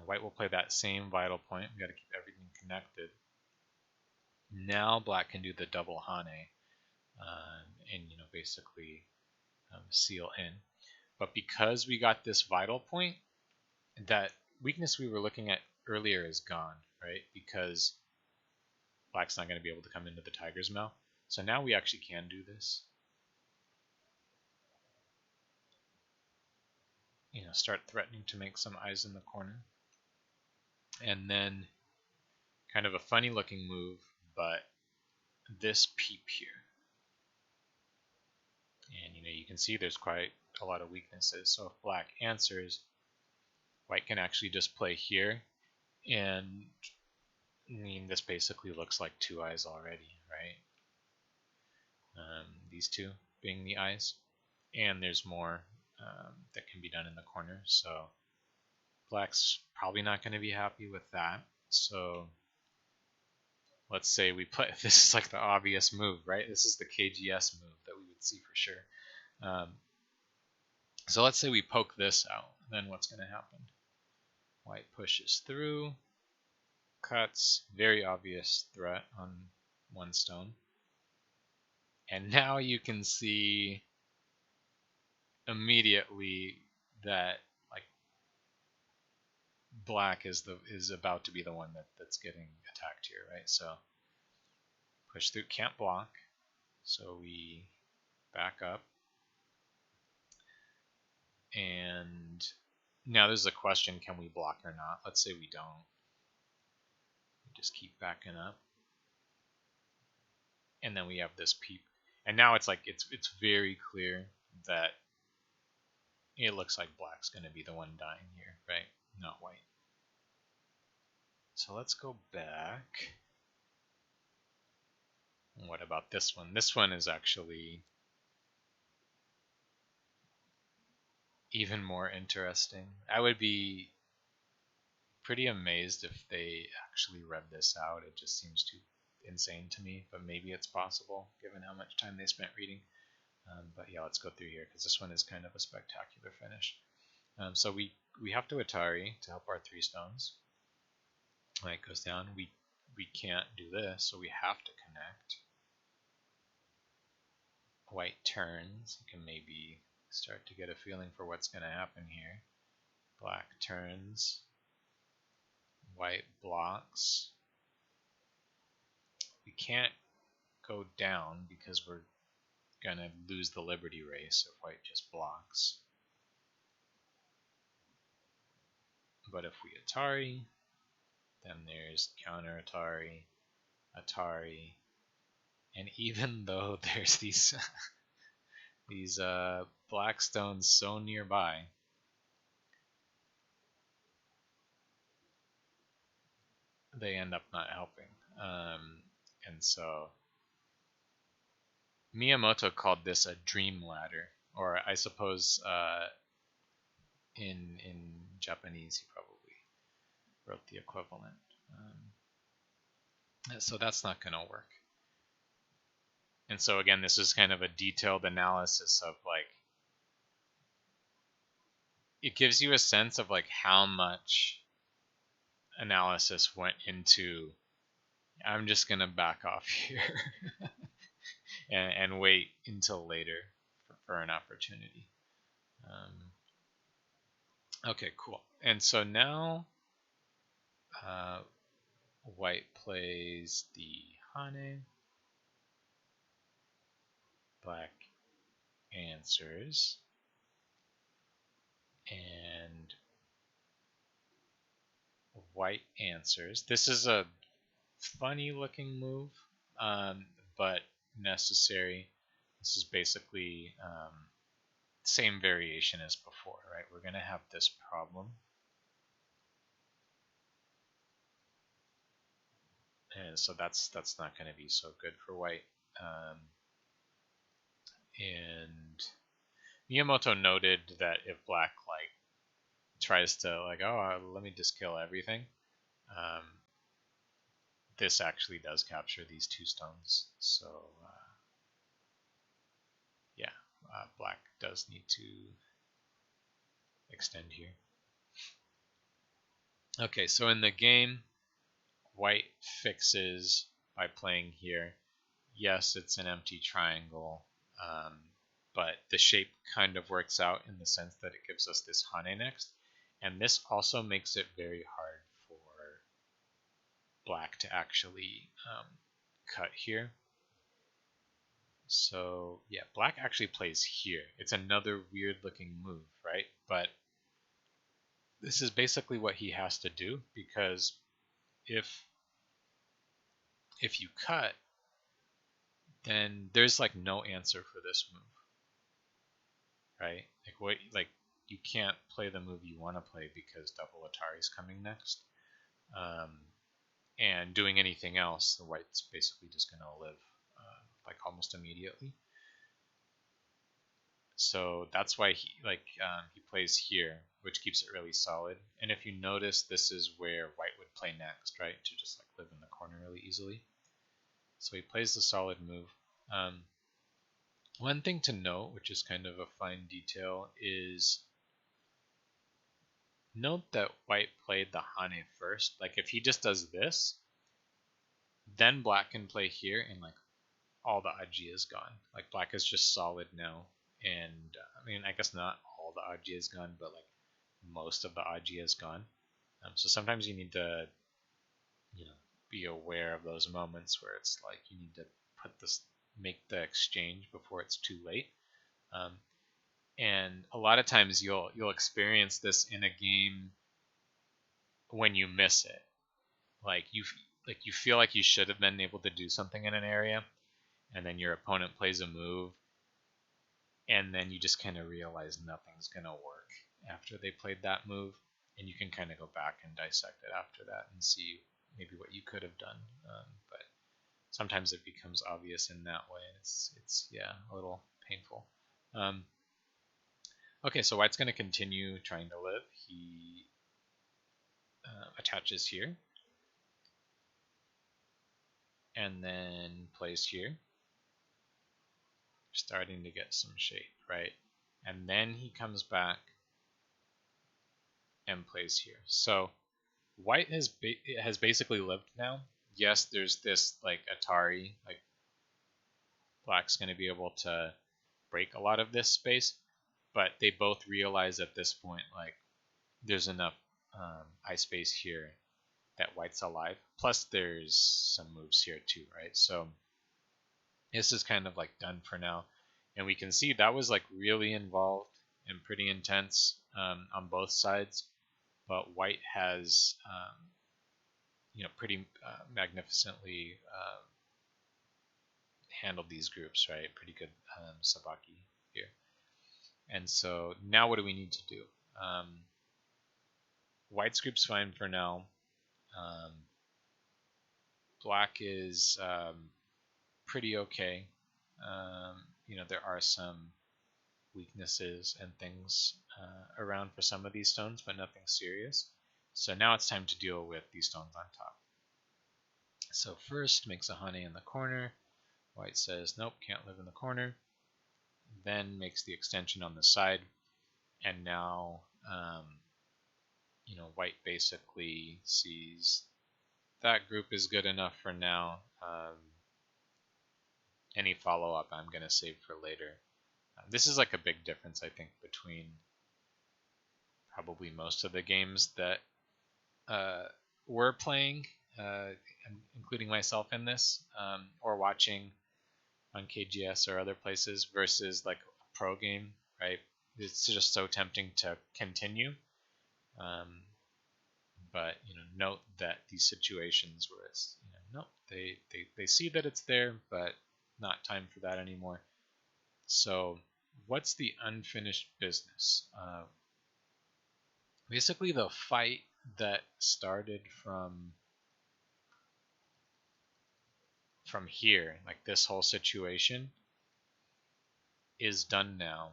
S1: white will play that same vital point. We got to keep everything connected. Now black can do the double Hane and basically seal in. But because we got this vital point, that weakness we were looking at earlier is gone, right? Because black's not going to be able to come into the tiger's mouth. So now we actually can do this. Start threatening to make some eyes in the corner. And then kind of a funny looking move, but this peep here. And you can see there's quite a lot of weaknesses. So if black answers, white can actually just play here. And this basically looks like two eyes already, right? These two being the eyes. And there's more that can be done in the corner. So black's probably not going to be happy with that. So let's say we play, this is the obvious move, right? This is the KGS move that we would see for sure. So let's say we poke this out, then what's going to happen? White pushes through, cuts, very obvious threat on one stone. And now you can see immediately that black is about to be the one that's getting attacked here, right? So push through, can't block, so we back up. And now there's a question, can we block or not? Let's say we don't. We just keep backing up. And then we have this peep. And now it's it's very clear that it looks like black's going to be the one dying here, right? Not white. So let's go back. What about this one? This one is actually even more interesting. I would be pretty amazed if they actually read this out. It just seems too insane to me, but maybe it's possible given how much time they spent reading. But yeah, let's go through here because this one is kind of a spectacular finish. So we have to Atari to help our 3 stones. Light goes down. We can't do this, so we have to connect. White turns. You can maybe start to get a feeling for what's going to happen here. Black turns, white blocks. We can't go down because we're going to lose the Liberty race if white just blocks. But if we Atari, then there's counter Atari, Atari, and even though there's these black stones so nearby, they end up not helping. And so Miyamoto called this a dream ladder, or I suppose in Japanese he probably wrote the equivalent. So that's not going to work. And so again, this is kind of a detailed analysis of like, it gives you a sense of like how much analysis went into, I'm just going to back off here and wait until later for an opportunity. Okay, cool. And so now white plays the Hane. Black answers. And white answers. This is a funny looking move, but necessary. This is basically same variation as before, right? We're going to have this problem. And so that's not going to be so good for white. And Miyamoto noted that if black like tries to like, oh, let me just kill everything, this actually does capture these two stones. So yeah, black does need to extend here. Okay, so in the game, white fixes by playing here. Yes, it's an empty triangle, but the shape kind of works out in the sense that it gives us this Hane next, and this also makes it very hard for black to actually cut here. So yeah, black actually plays here. It's another weird looking move, right? But this is basically what he has to do, because if you cut, then there's like no answer for this move, right? Like you can't play the move you want to play because double Atari is coming next, and doing anything else, the white's basically just going to live like almost immediately. So that's why he plays here, which keeps it really solid. And if you notice, this is where white would play next, right? To just like live in the corner really easily. So he plays the solid move. One thing to note, which is kind of a fine detail, is note that white played the Hane first. Like if he just does this, then black can play here and like all the Aji is gone. Like black is just solid now. And I mean, I guess not all the Aji is gone, but like most of the Aji is gone. So sometimes you need to, be aware of those moments where it's like you need to make the exchange before it's too late. And a lot of times you'll experience this in a game when you miss it. Like you feel like you should have been able to do something in an area, and then your opponent plays a move, and then you just kind of realize nothing's gonna work after they played that move, and you can kind of go back and dissect it after that and see maybe what you could have done. But sometimes it becomes obvious in that way, and it's a little painful. Okay, so white's going to continue trying to live. He attaches here, and then plays here, starting to get some shape, right? And then he comes back and plays here. So white has basically lived now. Yes, there's this like Atari, like black's going to be able to break a lot of this space, but they both realize at this point, like, there's enough eye space here that white's alive. Plus, there's some moves here too, right? So this is kind of like done for now. And we can see that was like really involved and pretty intense on both sides. But white has, pretty magnificently handled these groups, right? Pretty good sabaki here. And so now what do we need to do? White's group's fine for now. Black is pretty okay. There are some weaknesses and things around for some of these stones, but nothing serious. So now it's time to deal with these stones on top. So first makes a Hane in the corner. White says, nope, can't live in the corner. Then makes the extension on the side. And now, white basically sees that group is good enough for now. Any follow-up I'm going to save for later. This is like a big difference, I think, between probably most of the games that we're playing, including myself in this, or watching on KGS or other places, versus like a pro game, right? It's just so tempting to continue. But note that these situations where it's nope, they see that it's there, but not time for that anymore. So what's the unfinished business? Basically the fight that started from here, like this whole situation, is done now.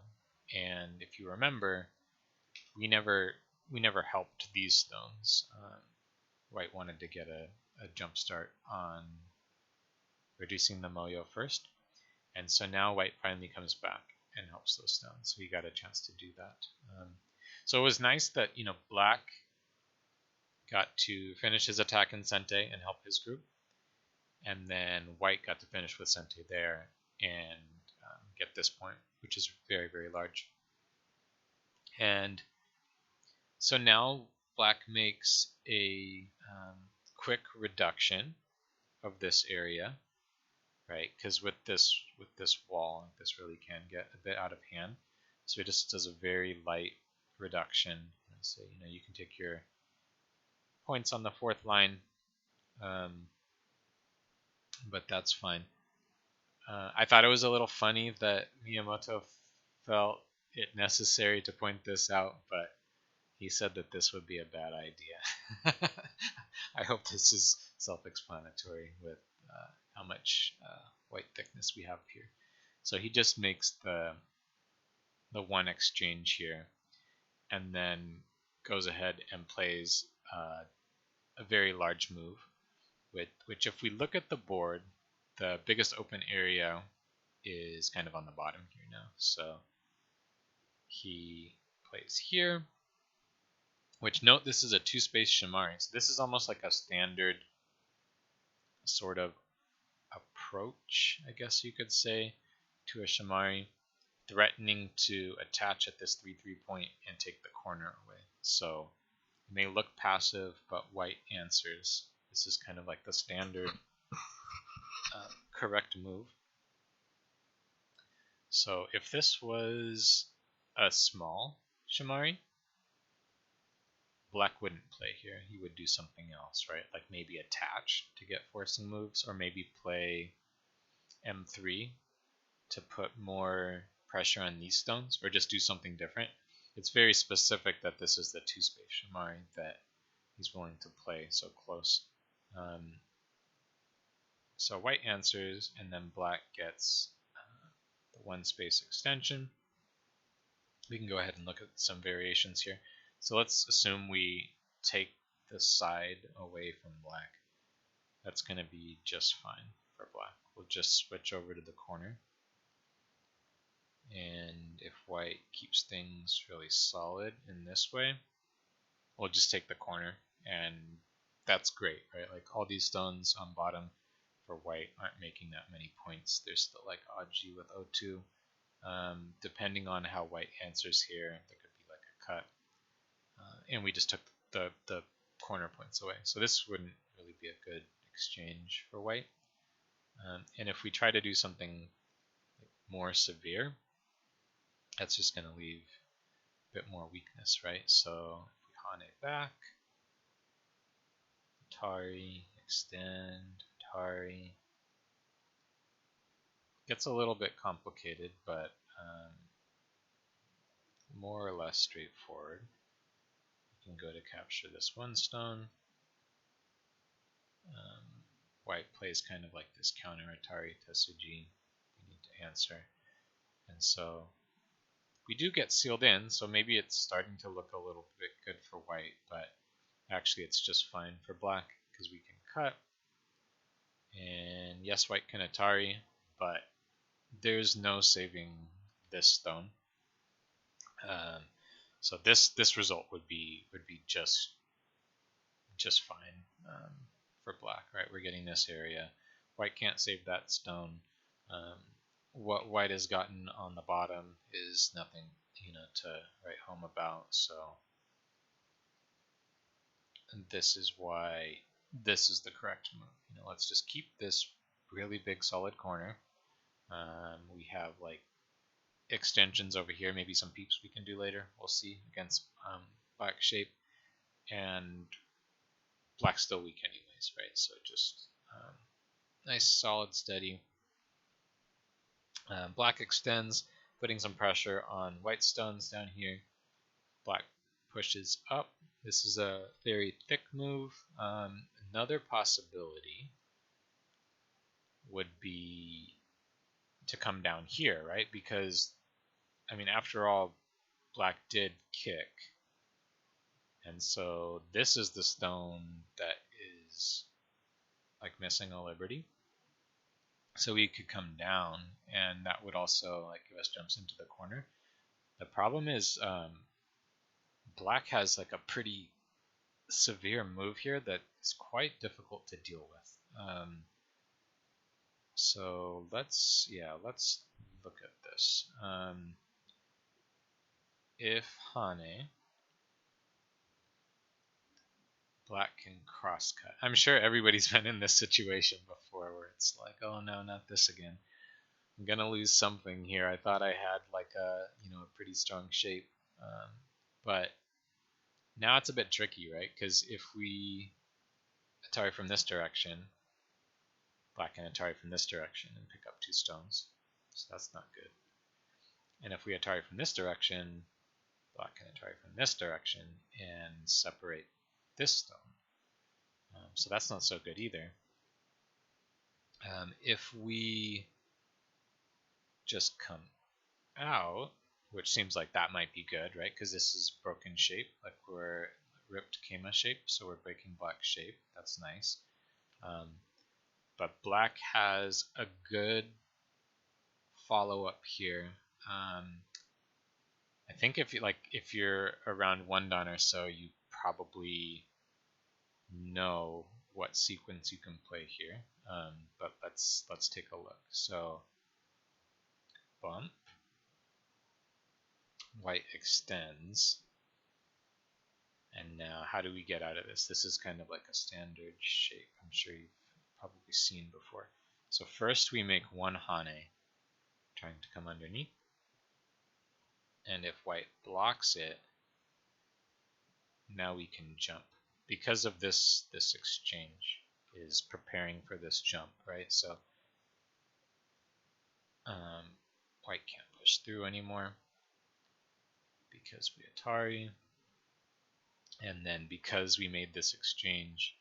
S1: And if you remember, we never helped these stones. White wanted to get a jump start on reducing the Moyo first, and so now white finally comes back and helps those stones. So he got a chance to do that. So it was nice that black got to finish his attack in Sente and help his group, and then white got to finish with Sente there and get this point, which is very, very large. And so now black makes a quick reduction of this area, right? Because with this wall, this really can get a bit out of hand. So it just does a very light reduction. So you can take your points on the fourth line, but that's fine. I thought it was a little funny that Miyamoto felt it necessary to point this out, but he said that this would be a bad idea. I hope this is self-explanatory with how much white thickness we have here. So he just makes the one exchange here, and then goes ahead and plays a very large move, which if we look at the board, the biggest open area is kind of on the bottom here now. So he plays here, which note this is a 2-space Shimari. So this is almost like a standard sort of approach, I guess you could say, to a Shimari, threatening to attach at this 3/3 point and take the corner away. So it may look passive, but white answers. This is kind of like the standard correct move. So if this was a small Shimari, black wouldn't play here. He would do something else, right? Like maybe attach to get forcing moves, or maybe play M3 to put more pressure on these stones, or just do something different. It's very specific that this is the 2-space Shimari that he's willing to play so close. So white answers, and then black gets the 1-space extension. We can go ahead and look at some variations here. So let's assume we take the side away from black. That's going to be just fine for black. We'll just switch over to the corner. And if white keeps things really solid in this way, we'll just take the corner, and that's great, right? Like all these stones on bottom for white aren't making that many points. There's still like Aji with O2. Depending on how white answers here, there could be like a cut. And we just took the corner points away. So this wouldn't really be a good exchange for white. And if we try to do something more severe, that's just going to leave a bit more weakness, right? So if we Hane back, Atari, extend, Atari. Gets a little bit complicated, but more or less straightforward. We can go to capture this one stone. White plays kind of like this counter Atari Tetsuji. We need to answer. And so we do get sealed in, so maybe it's starting to look a little bit good for white, but actually it's just fine for black because we can cut. And yes, white can Atari, but there's no saving this stone. So this result would be just fine for black, right? We're getting this area. White can't save that stone. What white has gotten on the bottom is nothing, to write home about. So this is why this is the correct move. Let's just keep this really big solid corner. We have like extensions over here, maybe some peeps we can do later. We'll see against black shape, and black's still weak anyways, right? So just nice, solid, steady. Black extends, putting some pressure on white stones down here. Black pushes up. This is a very thick move. Another possibility would be to come down here, right? Because, after all, black did kick. And so this is the stone that is like missing a liberty. So we could come down, and that would also like give us jumps into the corner. The problem is black has like a pretty severe move here that is quite difficult to deal with. So let's look at this. If Hane, black can crosscut. I'm sure everybody's been in this situation before where it's like, oh no, not this again. I'm gonna lose something here. I thought I had like a pretty strong shape, but now it's a bit tricky, right? Because if we Atari from this direction, black can Atari from this direction and pick up two stones, so that's not good. And if we Atari from this direction, black can Atari from this direction and separate this stone. So that's not so good either. If we just come out, which seems like that might be good, right? Because this is broken shape, like we're ripped Kema shape, so we're breaking black shape. That's nice. But black has a good follow-up here. I think if you're around 1 dan or so, you probably know what sequence you can play here. But let's take a look. So bump, white extends, and now how do we get out of this? This is kind of like a standard shape. I'm sure you've probably seen before. So first we make one Hane, trying to come underneath, and if white blocks it, now we can jump. Because of this exchange is preparing for this jump, right? So white can't push through anymore because we Atari, and then because we made this exchange,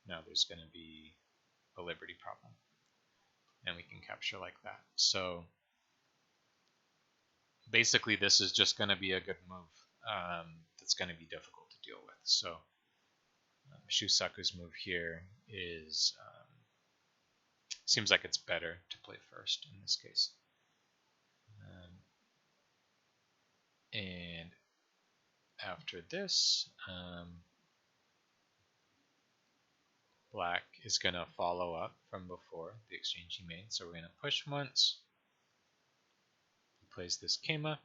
S1: now there's going to be a liberty problem, and we can capture like that. So basically this is just going to be a good move that's going to be difficult to deal with. So Shusaku's move here is seems like it's better to play first in this case. And after this, black is going to follow up from before the exchange he made. So we're going to push once, plays this Keima.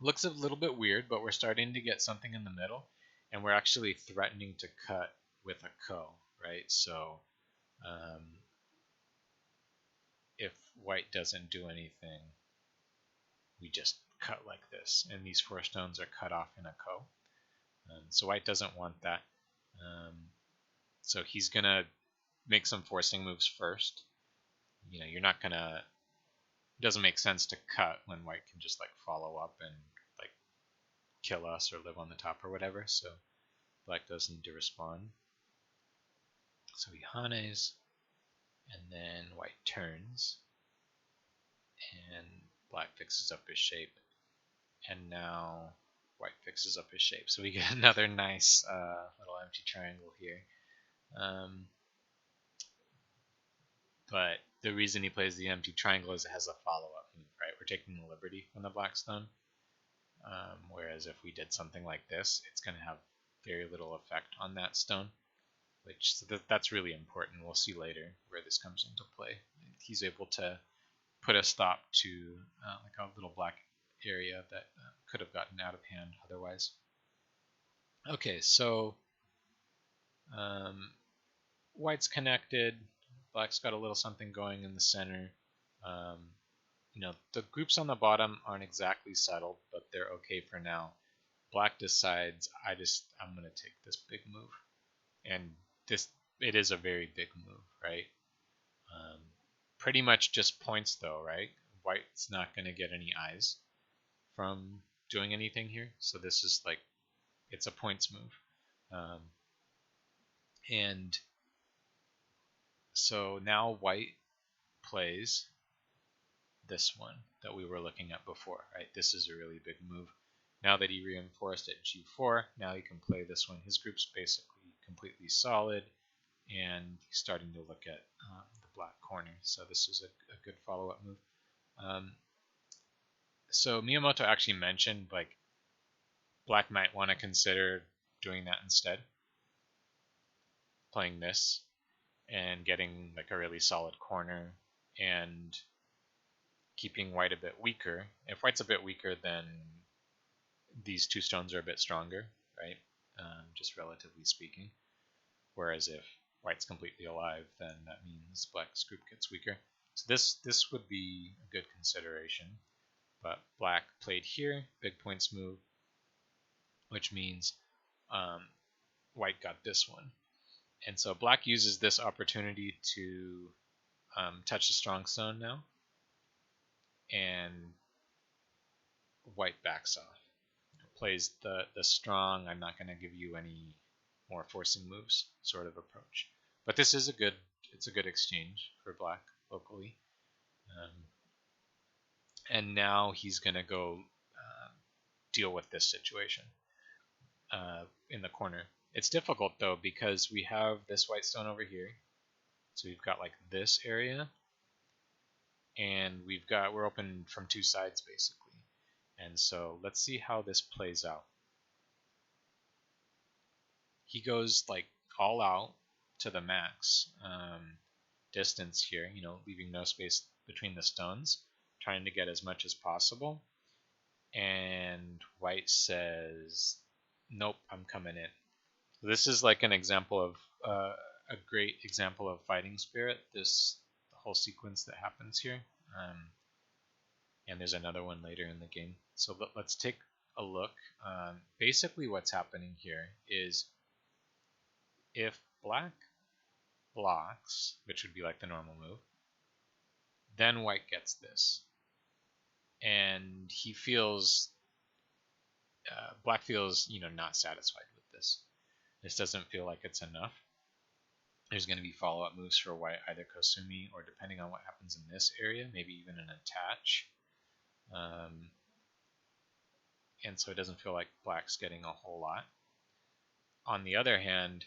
S1: Looks a little bit weird, but we're starting to get something in the middle, and we're actually threatening to cut with a ko, right? So if white doesn't do anything, we just cut like this, and these 4 stones are cut off in a ko. So white doesn't want that. So he's going to make some forcing moves first. You know, you're not going to... It doesn't make sense to cut when white can just like follow up and like kill us or live on the top or whatever. So black does need to respond. So he hanes, and then white turns, and black fixes up his shape, and now white fixes up his shape. So we get another nice little empty triangle here. But the reason he plays the empty triangle is it has a follow-up move, right? We're taking the liberty from the black stone. Whereas if we did something like this, it's going to have very little effect on that stone, which so that's really important. We'll see later where this comes into play. He's able to put a stop to like a little black area that could have gotten out of hand otherwise. Okay, so white's connected. Black's got a little something going in the center. You know, the groups on the bottom aren't exactly settled, but they're okay for now. Black decides, I'm going to take this big move. And it is a very big move, right? Pretty much just points though, right? White's not going to get any eyes from doing anything here. So this is like, it's a points move. And so now white plays this one that we were looking at before, right? This is a really big move. Now that he reinforced at g4, now he can play this one. His group's basically completely solid, and he's starting to look at the black corner. So this is a good follow-up move. So Miyamoto actually mentioned like black might want to consider doing that instead, playing this and getting like a really solid corner and keeping white a bit weaker. If white's a bit weaker, then these 2 stones are a bit stronger, right? Just relatively speaking. Whereas if white's completely alive, then that means black's group gets weaker. So this would be a good consideration. But black played here, big points move, which means white got this one. And so black uses this opportunity to touch the strong stone now, and white backs off. Plays the strong, I'm not going to give you any more forcing moves sort of approach. But this is it's a good exchange for black locally. And now he's going to go deal with this situation in the corner. It's difficult though because we have this white stone over here. So we've got like this area, and we're open from 2 sides basically. And so let's see how this plays out. He goes like all out to the max distance here, you know, leaving no space between the stones, trying to get as much as possible. And white says, nope, I'm coming in. So this is like an example of a great example of fighting spirit, the whole sequence that happens here. And there's another one later in the game. So let's take a look. Basically what's happening here is if black blocks, which would be like the normal move, then white gets this. And he feels, black feels, you know, not satisfied with this. This doesn't feel like it's enough. There's going to be follow-up moves for white, either Kosumi or depending on what happens in this area, maybe even an attach. And so it doesn't feel like black's getting a whole lot. On the other hand,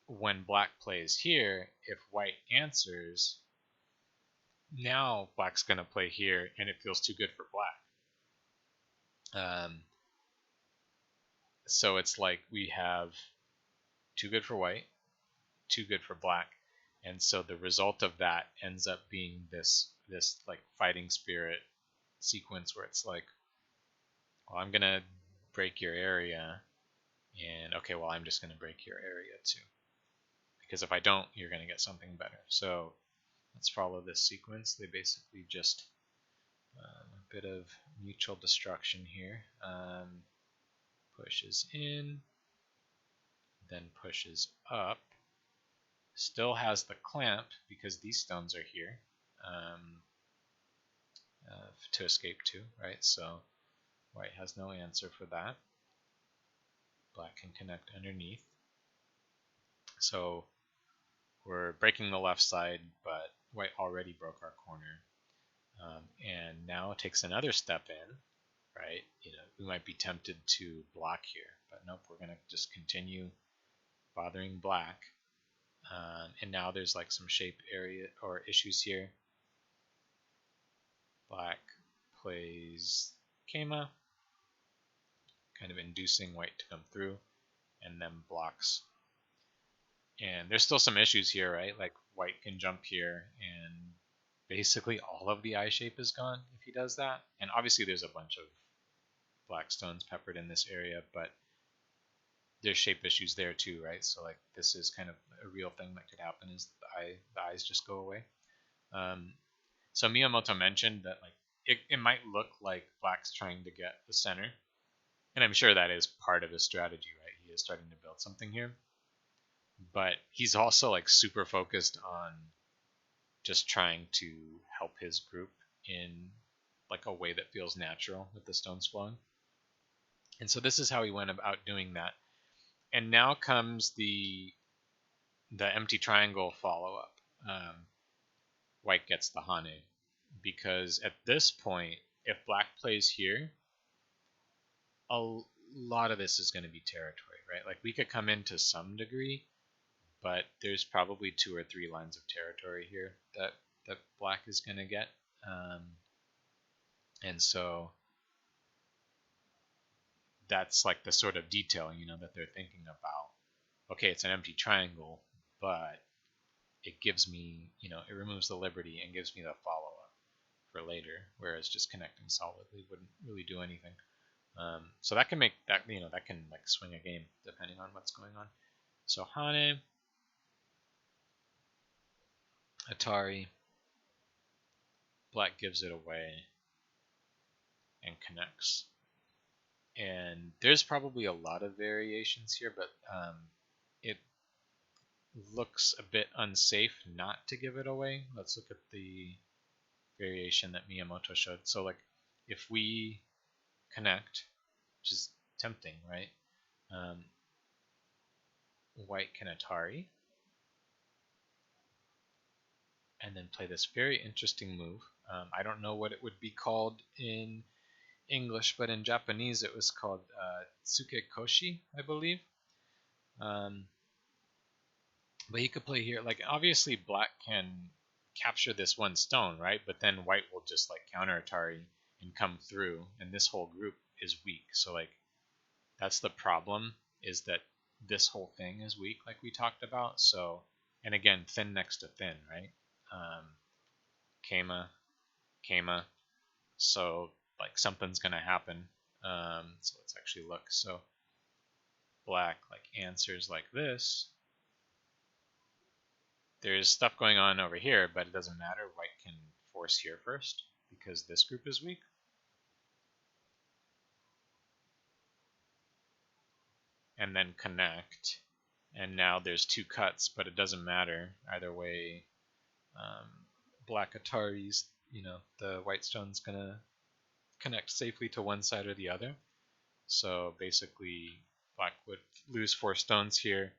S1: when black plays here, if white answers, now black's going to play here, and it feels too good for black. So it's like we have too good for white, too good for black, and so the result of that ends up being this this like fighting spirit sequence where it's like, well, I'm gonna break your area, and okay, well, I'm just gonna break your area too, because if I don't, you're gonna get something better. So let's follow this sequence. They basically just a bit of mutual destruction here. Pushes in, then pushes up. Still has the clamp because these stones are here to escape to, right? So white has no answer for that. Black can connect underneath. So we're breaking the left side, but white already broke our corner. And now it takes another step in, right? We might be tempted to block here, but nope, we're going to just continue bothering black. And now there's like some shape area or issues here. Black plays Keima, kind of inducing white to come through, and then blocks. And there's still some issues here, right? Like white can jump here, and basically all of the eye shape is gone if he does that. And obviously there's a bunch of black stones peppered in this area, but there's shape issues there too, right? So like this is kind of a real thing that could happen, is the eyes just go away. So Miyamoto mentioned that like it might look like black's trying to get the center, and I'm sure that is part of his strategy, right? He is starting to build something here, but he's also like super focused on just trying to help his group in like a way that feels natural with the stones flowing. And so this is how he went about doing that. And now comes the empty triangle follow-up. White gets the Hane, because at this point, if black plays here, a lot of this is going to be territory, right? Like we could come in to some degree, but there's probably 2 or 3 lines of territory here that black is going to get. And so that's like the sort of detail, that they're thinking about. Okay, it's an empty triangle, but it gives me, it removes the liberty and gives me the follow-up for later, whereas just connecting solidly wouldn't really do anything. So that can make that, that can like swing a game depending on what's going on. So Hane, Atari, black gives it away and connects. And there's probably a lot of variations here, but it looks a bit unsafe not to give it away. Let's look at the variation that Miyamoto showed. So like if we connect, which is tempting, right? White can Atari, and then play this very interesting move. I don't know what it would be called in English, but in Japanese it was called Tsukekoshi, I believe. But he could play here. Like obviously black can capture this one stone, right? But then white will just like counter Atari and come through, and this whole group is weak. So like that's the problem, is that this whole thing is weak, like we talked about. So, and again, thin next to thin, right? Keima. So like something's gonna happen. So let's actually look. So black like answers like this. There's stuff going on over here, but it doesn't matter. White can force here first because this group is weak. And then connect. And now there's 2 cuts, but it doesn't matter. Either way, black Atari's, the white stone's going to connect safely to one side or the other. So basically, black would lose 4 stones here,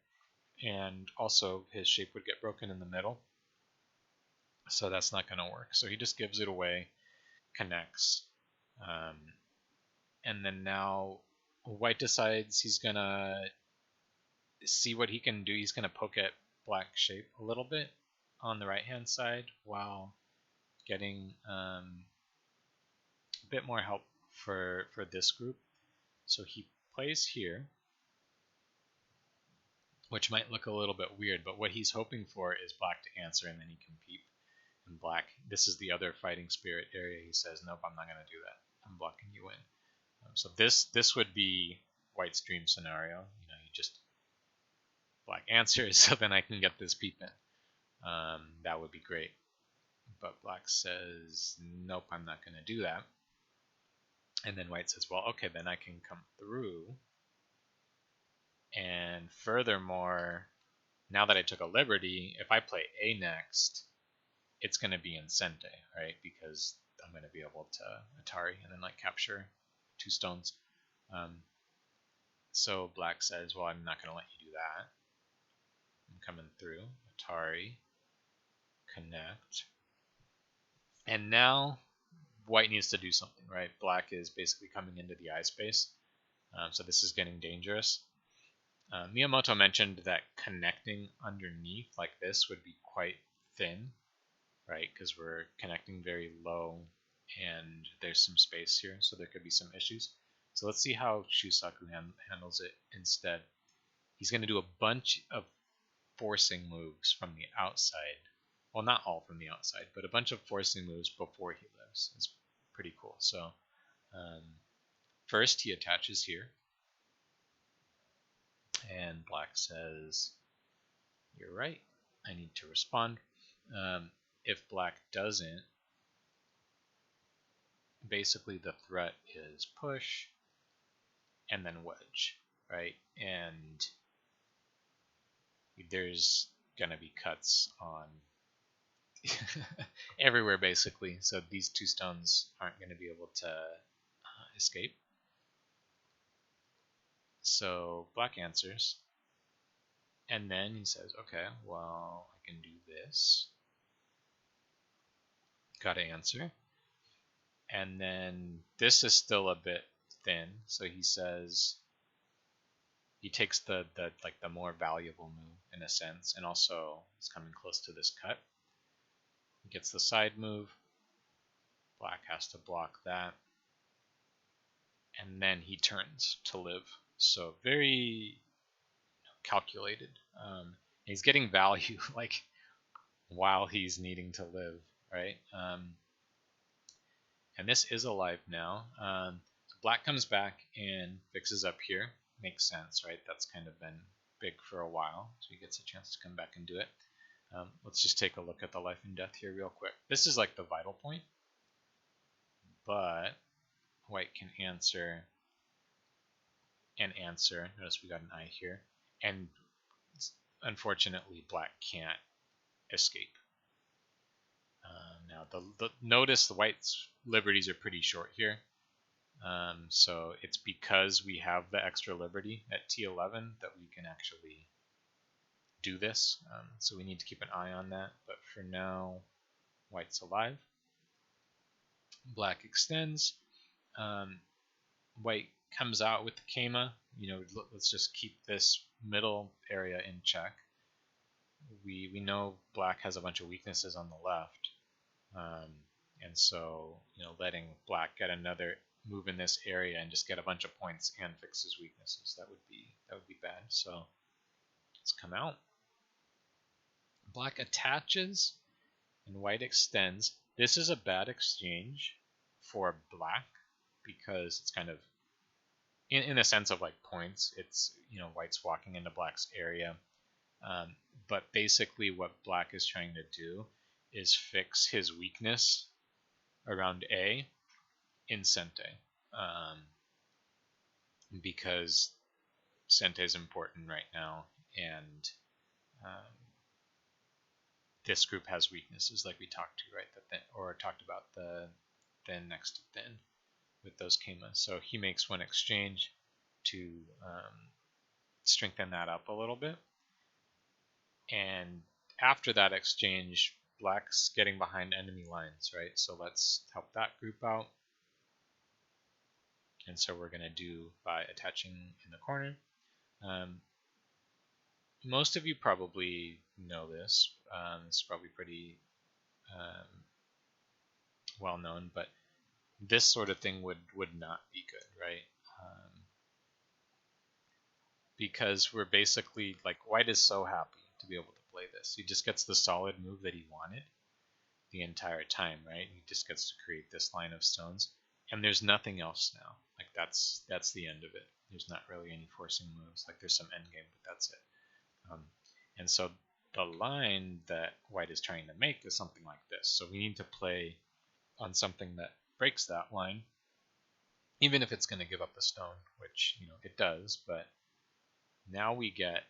S1: and also his shape would get broken in the middle. So that's not going to work. So he just gives it away, connects. And then now white decides he's going to see what he can do. He's going to poke at black shape a little bit on the right hand side while getting a bit more help for this group. So he plays here, which might look a little bit weird, but what he's hoping for is black to answer, and then he can peep. And black, this is the other fighting spirit area. He says, nope, I'm not going to do that. I'm blocking you in. So this would be white's dream scenario. You just black answers, so then I can get this peep in. That would be great. But black says, nope, I'm not going to do that. And then white says, well, okay, then I can come through. And furthermore, now that I took a liberty, if I play A next, it's going to be Insente, right? Because I'm going to be able to Atari and then capture 2 stones. So black says, well, I'm not going to let you do that. I'm coming through. Atari, connect. And now white needs to do something, right? Black is basically coming into the eye space. So this is getting dangerous. Miyamoto mentioned that connecting underneath like this would be quite thin, right? Because we're connecting very low and there's some space here, so there could be some issues. So let's see how Shusaku handles it instead. He's going to do a bunch of forcing moves from the outside. Well, not all from the outside, but a bunch of forcing moves before he lives. It's pretty cool. So first he attaches here. And black says, you're right, I need to respond. If black doesn't, basically the threat is push and then wedge, right? And there's going to be cuts on everywhere, basically. So these 2 stones aren't going to be able to escape. So black answers. And then he says, okay, well, I can do this. Gotta answer. And then this is still a bit thin, so he says he takes the more valuable move in a sense, and also is coming close to this cut. He gets the side move. Black has to block that. And then he turns to live. So very calculated. He's getting value while he's needing to live, right? And this is alive now. So black comes back and fixes up here. Makes sense, right? That's kind of been big for a while, so he gets a chance to come back and do it. Let's just take a look at the life and death here real quick. This is the vital point, but white can answer and answer. Notice we got an eye here, and unfortunately black can't escape. Now, notice the white's liberties are pretty short here. So it's because we have the extra liberty at T11 that we can actually do this. So we need to keep an eye on that. But for now, white's alive. Black extends. White comes out with the Keima. Let's just keep this middle area in check. We know black has a bunch of weaknesses on the left. And so, letting black get another move in this area and just get a bunch of points and fix his weaknesses, that would be bad. So let's come out. Black attaches and white extends. This is a bad exchange for black because it's kind of in a sense of points. It's white's walking into black's area, but basically what black is trying to do is fix his weakness around A in Sente, because Sente is important right now, and this group has weaknesses like we talked to, right? Or talked about the thin next to thin with those Keimas. So he makes one exchange to strengthen that up a little bit, and after that exchange, black's getting behind enemy lines, right? So let's help that group out. And so we're going to do by attaching in the corner. Most of you probably know this. It's probably pretty well known, but this sort of thing would not be good, right? Because we're basically white is so happy to be able to play this. He just gets the solid move that he wanted. the entire time, right? He just gets to create this line of stones, and there's nothing else now. Like that's the end of it. There's not really any forcing moves. Like there's some endgame, but that's it. And so the line that white is trying to make is something like this. So we need to play on something that breaks that line, even if it's going to give up the stone, which it does. But now we get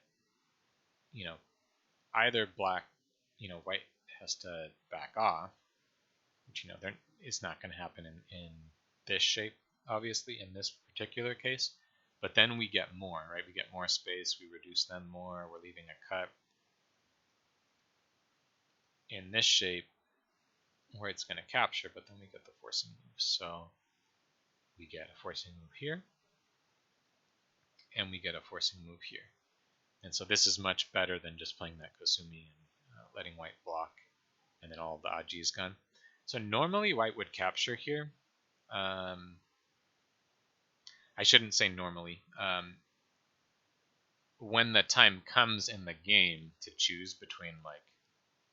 S1: either black, white has to back off, which it's not going to happen in this shape, obviously, in this particular case. But then we get more, right? We get more space, we reduce them more, we're leaving a cut. In this shape, where it's going to capture, but then we get the forcing move. So we get a forcing move here, and we get a forcing move here. And so this is much better than just playing that Kosumi and letting white block, and then all the Aji is gone. So normally white would capture here. I shouldn't say normally. When the time comes in the game to choose between like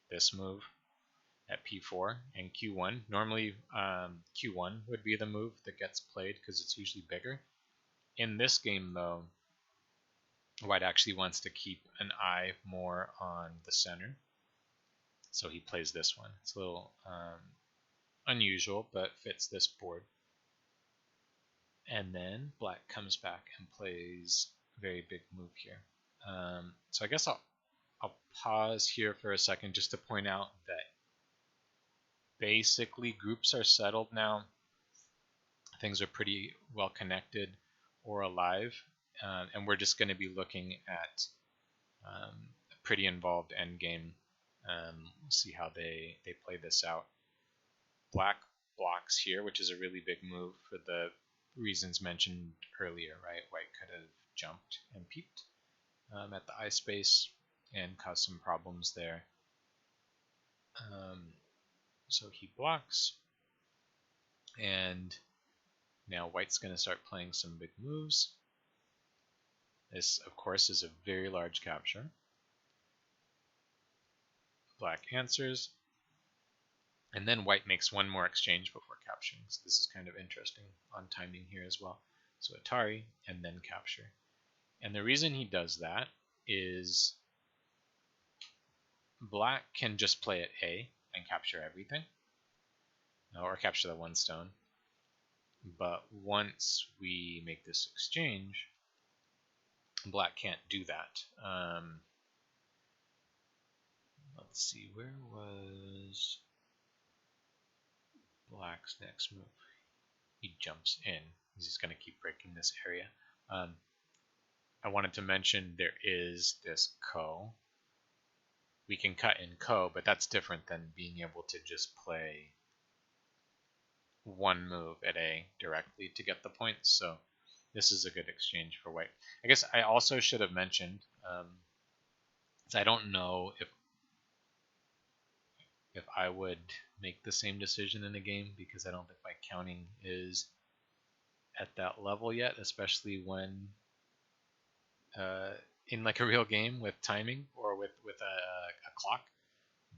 S1: this move at P4 and Q1, normally Q1 would be the move that gets played because it's usually bigger. In this game though, white actually wants to keep an eye more on the center, so he plays this one. It's a little unusual, but fits this board. And then black comes back and plays a very big move here. So I guess I'll pause here for a second just to point out that basically groups are settled now. Things are pretty well connected or alive, and we're just going to be looking at a pretty involved endgame. We'll see how they play this out. Black blocks here, which is a really big move for the reasons mentioned earlier, right? White could have jumped and peeped at the eye space and caused some problems there. So he blocks, and now white's going to start playing some big moves. This, of course, is a very large capture. Black answers, and then white makes one more exchange before capturing. So this is kind of interesting on timing here as well. So Atari, and then capture. And the reason he does that is black can just play at A and capture everything, or capture the one stone. But once we make this exchange, black can't do that. Let's see, where was black's next move? He jumps in. He's just going to keep breaking this area. I wanted to mention there is this ko. We can cut in ko, but that's different than being able to just play one move at A directly to get the points. So this is a good exchange for white. I guess I also should have mentioned, I don't know if I would make the same decision in a game, because I don't think my counting is at that level yet, especially when in like a real game with timing or with a clock.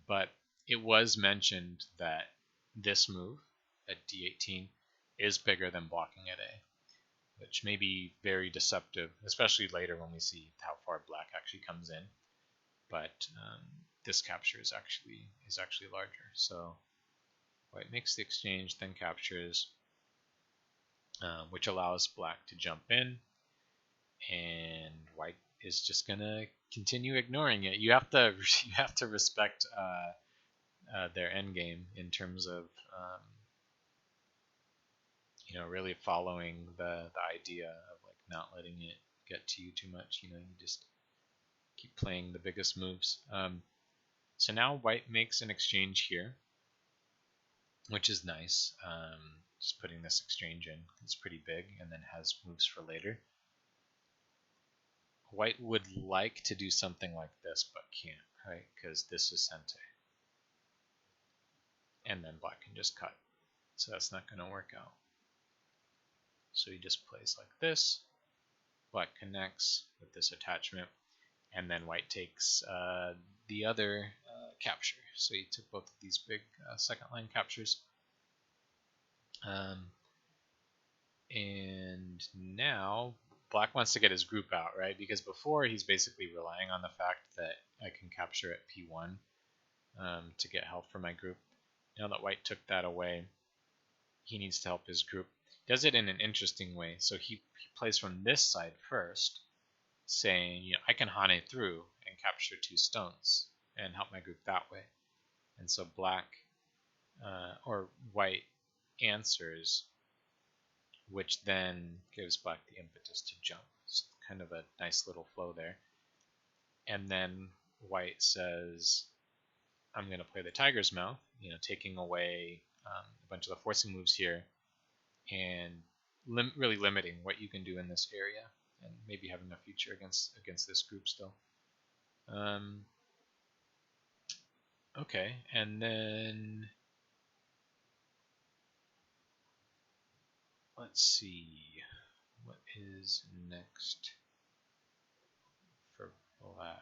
S1: But it was mentioned that this move at D18 is bigger than blocking at A, which may be very deceptive, especially later when we see how far black actually comes in. But this capture is actually larger. So white makes the exchange, then captures, which allows black to jump in, and white is just gonna continue ignoring it. You have to respect their endgame in terms of really following the idea of like not letting it get to you too much. You just keep playing the biggest moves. So now white makes an exchange here, which is nice. Just putting this exchange in, it's pretty big, and then has moves for later. White would like to do something like this, but can't, right? Because this is sente. And then black can just cut. So that's not going to work out. So he just plays like this. Black connects with this attachment, and then white takes the other capture. So he took both of these big second line captures. And now Black wants to get his group out, right? Because before he's basically relying on the fact that I can capture at P1 to get help for my group. Now that White took that away, he needs to help his group. Does it in an interesting way. So he plays from this side first, saying, you know, I can Hane through and capture 2 stones and help my group that way. And so Black or White answers, which then gives Black the impetus to jump. It's kind of a nice little flow there. And then White says, I'm going to play the Tiger's Mouth, you know, taking away a bunch of the forcing moves here and really limiting what you can do in this area and maybe having a future against this group still. Okay, and then let's see, what is next for Black?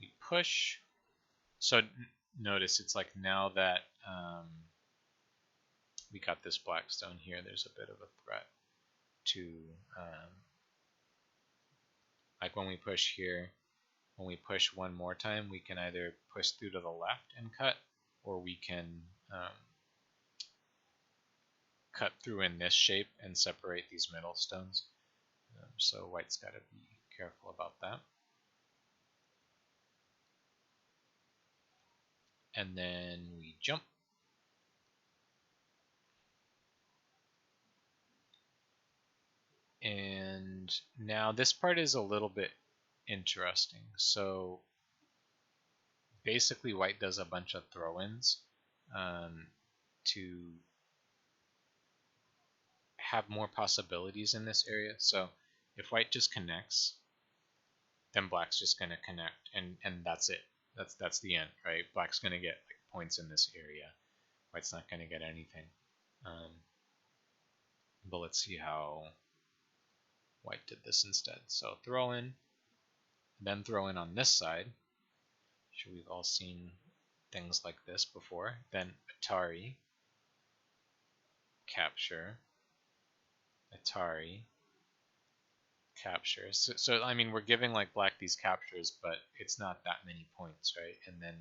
S1: We push. So notice it's like now that we got this Black stone here, there's a bit of a threat to like when we push here, when we push one more time, we can either push through to the left and cut, or we can cut through in this shape and separate these middle stones. So White's got to be careful about that. And then we jump. And now this part is a little bit interesting. So basically White does a bunch of throw-ins to have more possibilities in this area. So if White just connects, then Black's just going to connect, and that's it. That's the end, right? Black's going to get like points in this area. White's not going to get anything. But let's see how White did this instead. So throw in, then throw in on this side. Sure, we've all seen things like this before. Then Atari, capture, Atari, capture. So I mean, we're giving like Black these captures, but it's not that many points, right? And then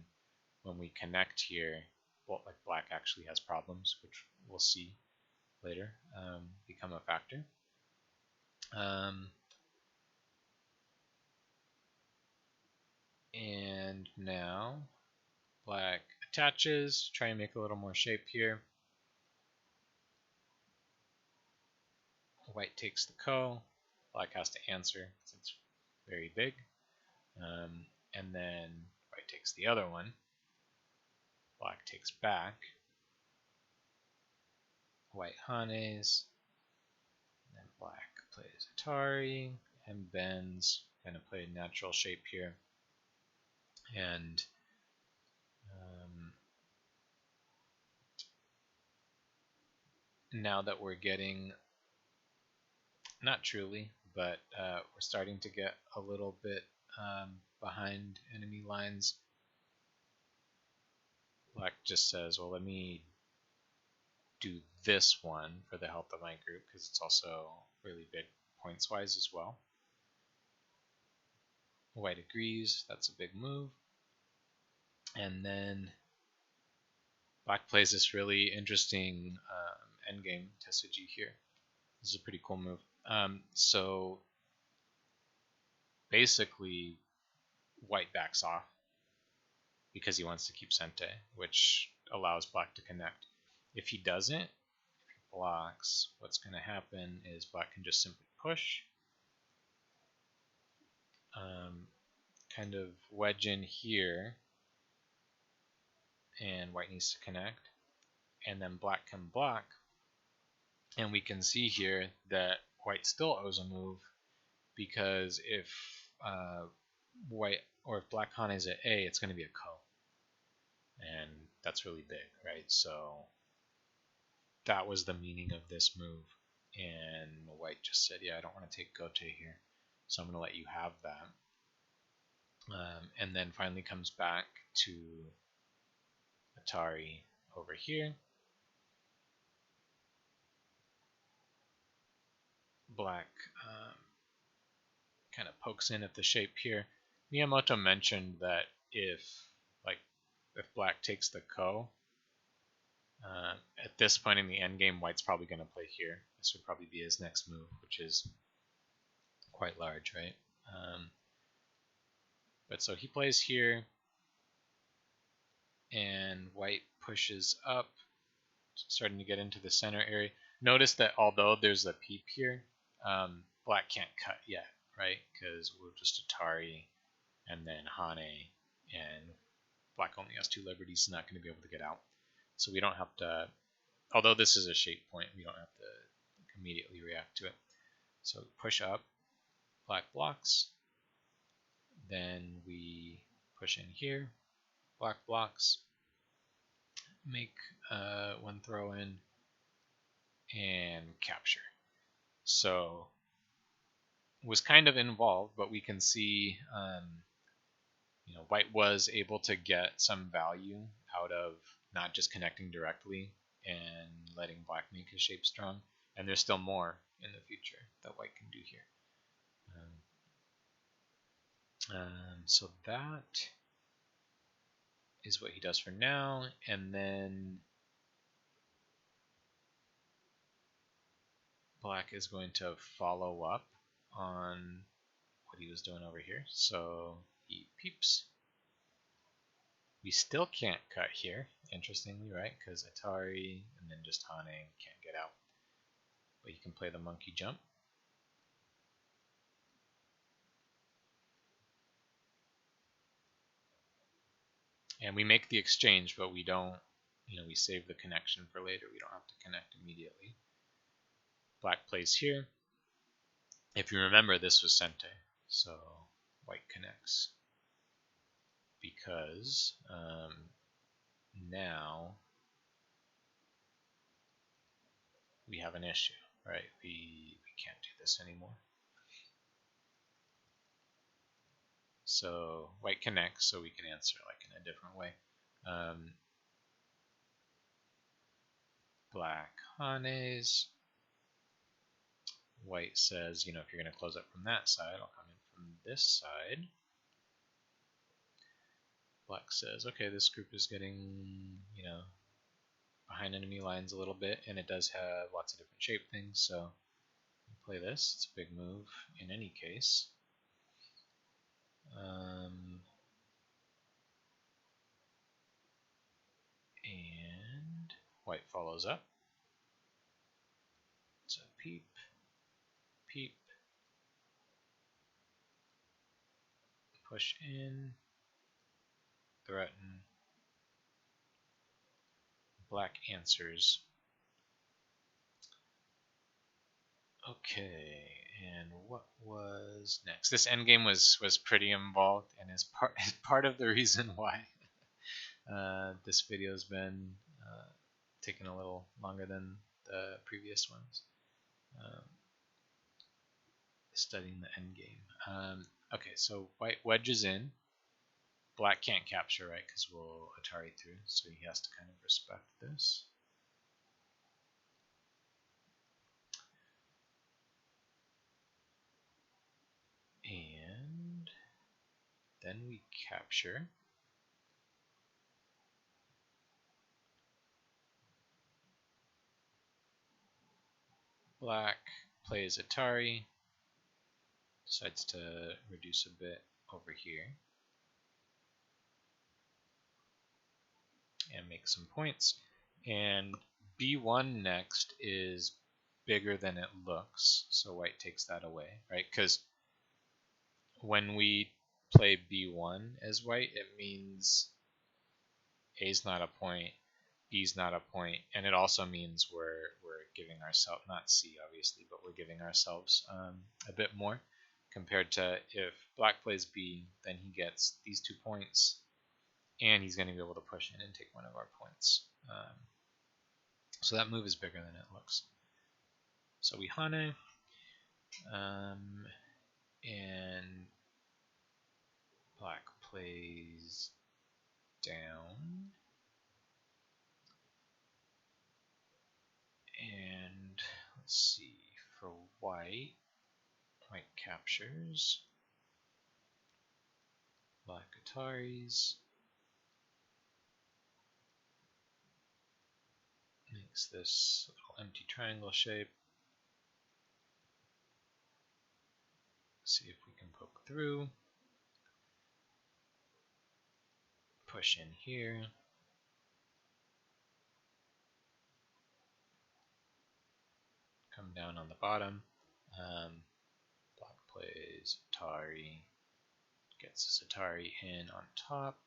S1: when we connect here, well, like Black actually has problems, which we'll see later become a factor. And now Black attaches, try and make a little more shape here. White takes the ko. Black has to answer because it's very big. And then White takes the other one. Black takes back. White Hanes. And then Black plays Atari and bends. Gonna play natural shape here. And now that we're getting, not truly, but we're starting to get a little bit behind enemy lines, Black just says, well, let me do this one for the health of my group because it's also really big points wise as well. White agrees, that's a big move. And then Black plays this really interesting endgame Tesuji here. This is a pretty cool move. So basically White backs off because he wants to keep Sente, which allows Black to connect. If he doesn't, if he blocks, what's going to happen is Black can just simply push, kind of wedge in here, and White needs to connect, and then Black can block, and we can see here that White still owes a move because if White or if Black Hane is at A, it's going to be a ko, and that's really big, right? So that was the meaning of this move, and White just said, yeah, I don't want to take Gote here, so I'm going to let you have that. and then finally comes back to Atari over here. Black kind of pokes in at the shape here. Miyamoto mentioned that if black takes the ko, at this point in the end game, white's probably going to play here. This would probably be his next move, which is quite large, right? But so he plays here, and white pushes up, starting to get into the center area. Notice that although there's a peep here, black can't cut yet, right? Because we're just Atari and then Hane, and black only has 2 liberties, so not going to be able to get out. So we don't have to, although this is a shape point, we don't have to immediately react to it. So push up, black blocks, then we push in here, black blocks, make 1 throw in, and capture. So was kind of involved, but we can see white was able to get some value out of not just connecting directly and letting black make his shape strong, and there's still more in the future that white can do here. So that is what he does for now, and then black is going to follow up on what he was doing over here. So he peeps. We still can't cut here, interestingly, right? Because Atari and then just Hane can't get out. But you can play the monkey jump. And we make the exchange, but we don't, we save the connection for later. We don't have to connect immediately. Black plays here. If you remember, this was Sente, so white connects. Because now we have an issue, right? We can't do this anymore. So white connects, so we can answer like in a different way. Black Hanes. White says, if you're going to close up from that side, I'll come in from this side. Black says, okay, this group is getting, behind enemy lines a little bit, and it does have lots of different shape things, so play this. It's a big move in any case. And white follows up. So peep, peep, push in, threaten. Black answers. Okay, and what was next? This endgame was pretty involved, and is part of the reason why this video has been taking a little longer than the previous ones. Studying the endgame. Okay, so white wedges in. Black can't capture, right? Because we'll Atari through, so he has to kind of respect this. And then we capture. Black plays Atari, decides to reduce a bit over here and make some points. And B1 next is bigger than it looks, so white takes that away, right? Because when we play B1 as white, it means A's not a point, B's not a point, and it also means we're giving ourselves, not C obviously, but we're giving ourselves a bit more compared to if black plays B, then he gets these 2 points, and he's going to be able to push in and take one of our points. So that move is bigger than it looks. So we Hane, and Black plays down. And let's see, for white captures. Black Ataris. Makes this little empty triangle shape. See if we can poke through. Push in here. Come down on the bottom. Black plays Atari. Gets his Atari in on top.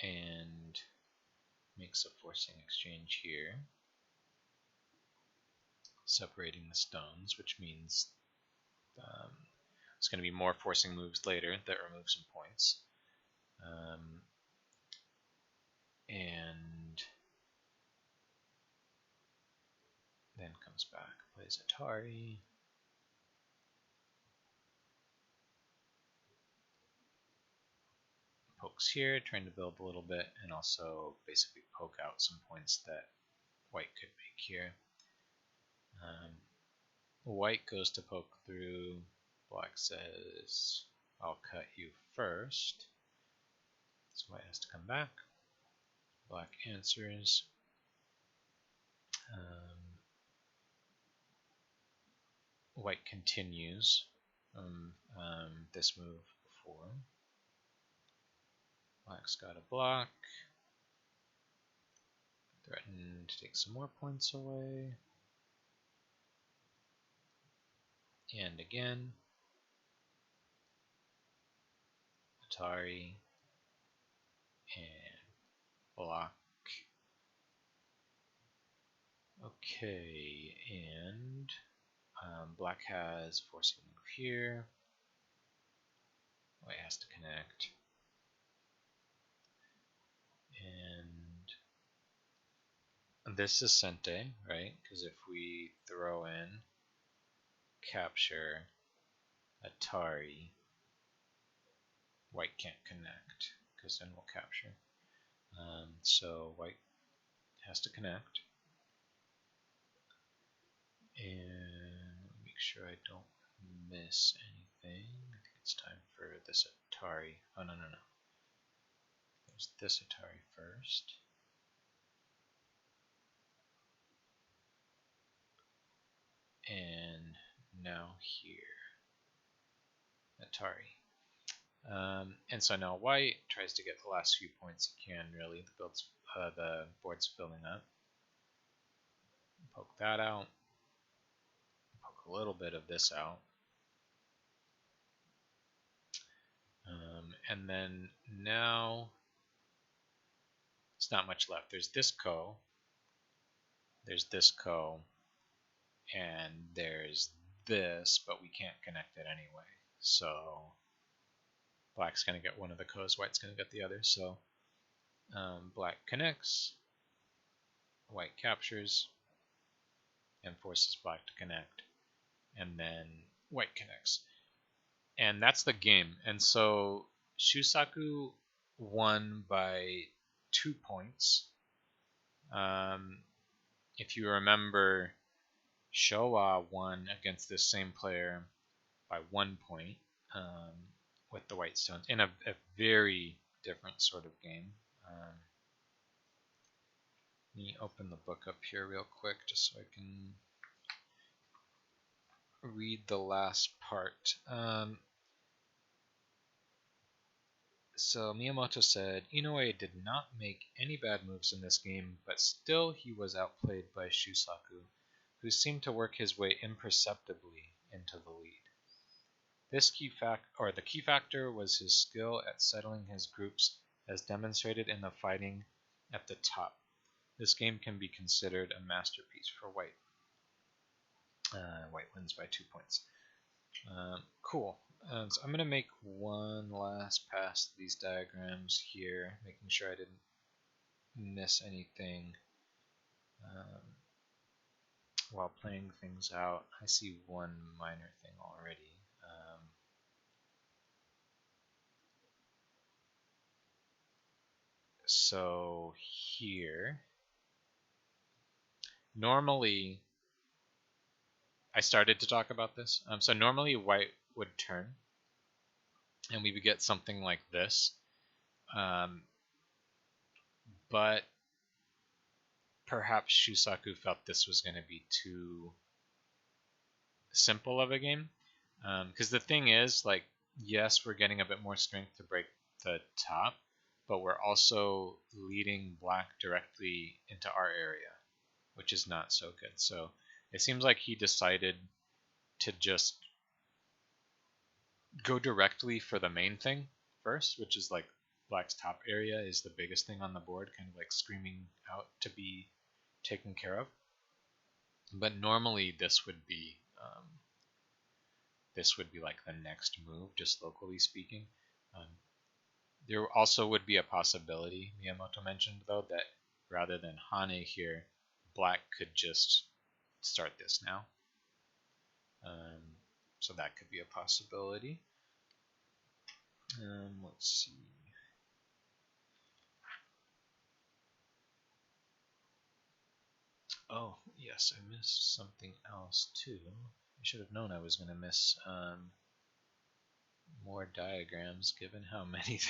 S1: And makes a forcing exchange here. Separating the stones, which means it's going to be more forcing moves later that remove some points. And then comes back, plays Atari. Pokes here, trying to build a little bit, and also basically poke out some points that white could make here. White goes to poke through. Black says, I'll cut you first. So white has to come back. Black answers. White continues this move before. Black's got a block. Threaten to take some more points away. And again. Atari. And block. Okay, and black has forcing move here. White has to connect. And this is Sente, right? Because if we throw in capture Atari, white can't connect, because then we'll capture. So white has to connect. And make sure I don't miss anything. I think it's time for this Atari. Oh, no. There's this Atari first. And now here. Atari. And so now white tries to get the last few points he can, really. The board's filling up. Poke that out. Poke a little bit of this out. And then now it's not much left. There's this ko. There's this ko. And there's this, but we can't connect it anyway. So black's going to get one of the ko's, white's going to get the other. So black connects, white captures, and forces black to connect. And then white connects. And that's the game. And so Shusaku won by 2 points. If you remember, Showa won against this same player by 1 point with the white stones in a very different sort of game. Let me open the book up here real quick just so I can read the last part. So Miyamoto said, Inoue did not make any bad moves in this game, but still he was outplayed by Shusaku, who seemed to work his way imperceptibly into the lead. The key factor was his skill at settling his groups as demonstrated in the fighting at the top. This game can be considered a masterpiece for white. White wins by 2 points. Cool. So I'm going to make one last pass to these diagrams here, making sure I didn't miss anything while playing things out. I see one minor thing already. So here, normally, I started to talk about this. So normally white would turn, and we would get something like this. But perhaps Shusaku felt this was going to be too simple of a game. Because the thing is, like, yes, we're getting a bit more strength to break the top, but we're also leading black directly into our area, which is not so good. So it seems like he decided to just go directly for the main thing first, which is like black's top area is the biggest thing on the board, kind of like screaming out to be taken care of. But normally this would be like the next move, just locally speaking. Um, there also would be a possibility, Miyamoto mentioned though, that rather than Hane here, black could just start this now. So that could be a possibility. Let's see. Oh, yes, I missed something else too. I should have known I was going to miss more diagrams given how many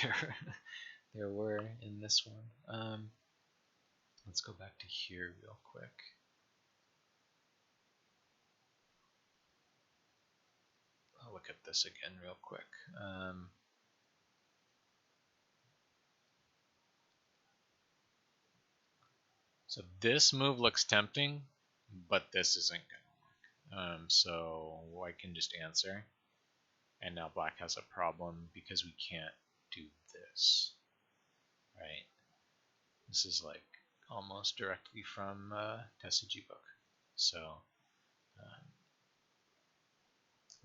S1: there were in this one. Let's go back to here real quick. I'll look at this again real quick. So this move looks tempting, but this isn't going to work. So I can just answer. And now black has a problem because we can't do this. Right? This is like almost directly from Tesuji book. So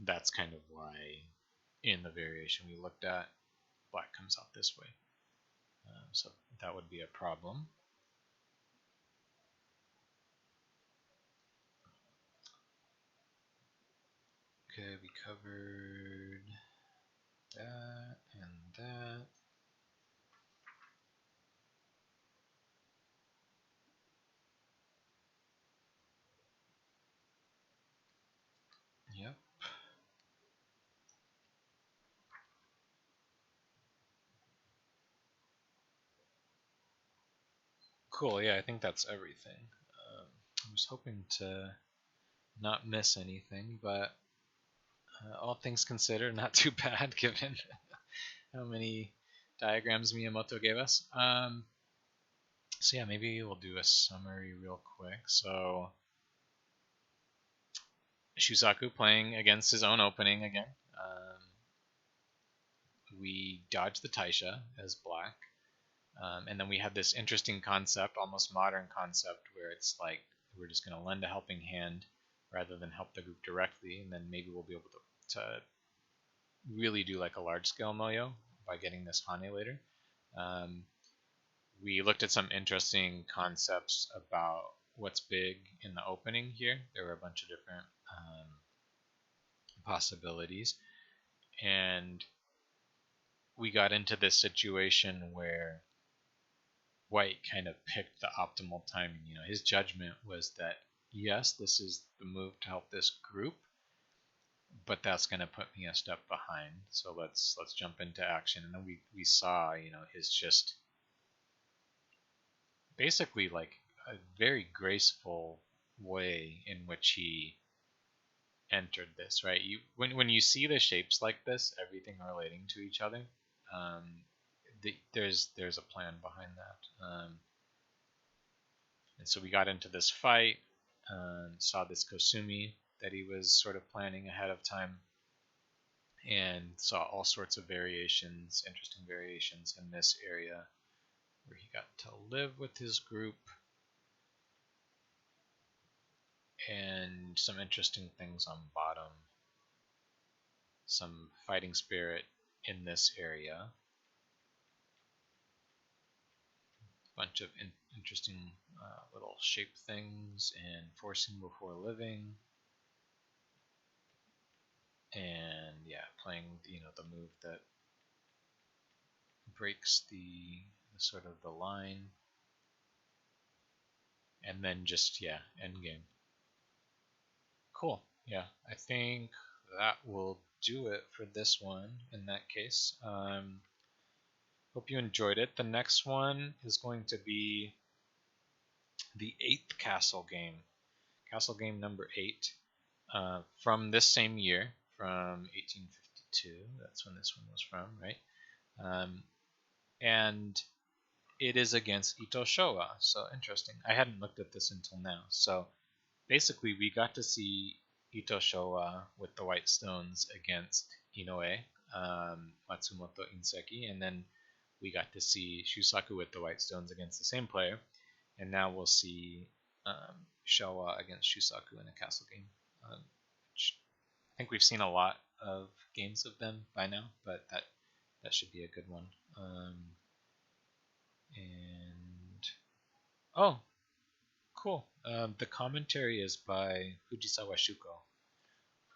S1: that's kind of why in the variation we looked at, black comes out this way. So that would be a problem. Okay, we covered that and that. Yep. Cool, yeah, I think that's everything. I was hoping to not miss anything, but all things considered, not too bad given how many diagrams Miyamoto gave us. So yeah, maybe we'll do a summary real quick. So Shusaku playing against his own opening again. We dodged the Taisha as black. And then we had this interesting concept, almost modern concept, where it's like we're just going to lend a helping hand rather than help the group directly, and then maybe we'll be able to really do like a large-scale moyo by getting this Hane later. We looked at some interesting concepts about what's big in the opening here. There were a bunch of different possibilities, and we got into this situation where white kind of picked the optimal timing. You know, his judgment was that yes, this is the move to help this group, but that's going to put me a step behind. So let's jump into action. And then we saw, you know, his just basically like a very graceful way in which he entered this, right? When you see the shapes like this, everything relating to each other, there's a plan behind that. And so we got into this fight, saw this Kosumi that he was sort of planning ahead of time, and saw all sorts of variations, interesting variations in this area where he got to live with his group, and some interesting things on bottom, some fighting spirit in this area, bunch of interesting little shape things and forcing before living, and yeah, playing the move that breaks the sort of the line, and then just end game. Cool. Yeah, I think that will do it for this one. In that case, hope you enjoyed it. The next one is going to be the 8th castle game number 8, from this same year, from 1852. That's when this one was from, right? And it is against Ito Showa. So interesting. I hadn't looked at this until now. So basically, we got to see Ito Showa with the White Stones against Inoue Matsumoto Inseki, and then we got to see Shusaku with the White Stones against the same player, and now we'll see Showa against Shusaku in a castle game. Which I think we've seen a lot of games of them by now, but that should be a good one. And oh, cool. The commentary is by Fujisawa Shuko,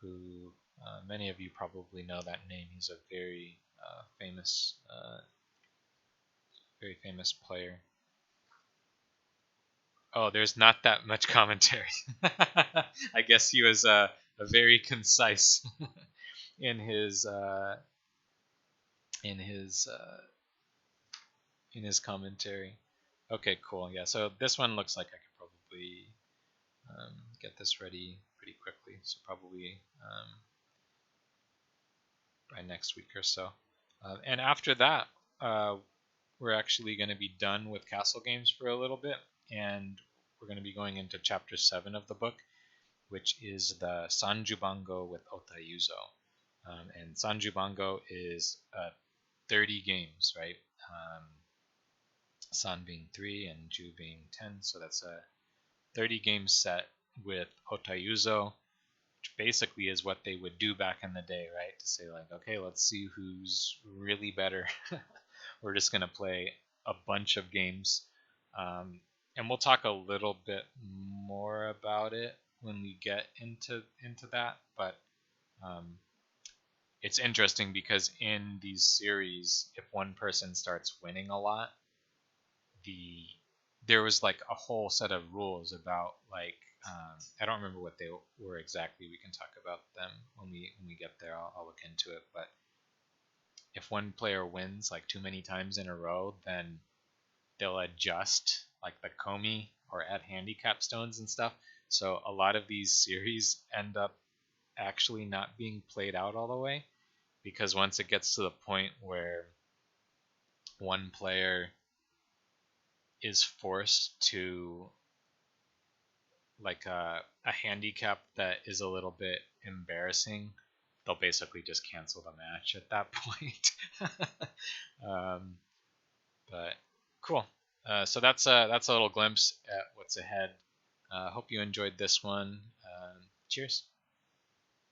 S1: who many of you probably know that name. He's a very famous player. Oh, there's not that much commentary. I guess he was a very concise in his commentary. Okay, cool. Yeah, so this one looks like I could probably get this ready pretty quickly. So probably by next week or so. And after that, we're actually going to be done with castle games for a little bit, and we're going to be going into chapter 7 of the book, which is the Sanjubango with Otayuzo. And Sanjubango is 30 games, right? San being 3 and Ju being 10, so that's a 30 game set with Otayuzo, which basically is what they would do back in the day, right? To say like, okay, let's see who's really better. We're just going to play a bunch of games. And we'll talk a little bit more about it when we get into that. But it's interesting because in these series, if one person starts winning a lot, there was like a whole set of rules about like I don't remember what they were exactly. We can talk about them when we get there. I'll look into it. But if one player wins like too many times in a row, then they'll adjust like the komi or add handicap stones and stuff. So a lot of these series end up actually not being played out all the way, because once it gets to the point where one player is forced to like a handicap that is a little bit embarrassing, they'll basically just cancel the match at that point. But cool. So that's a little glimpse at what's ahead. Hope you enjoyed this one. Cheers.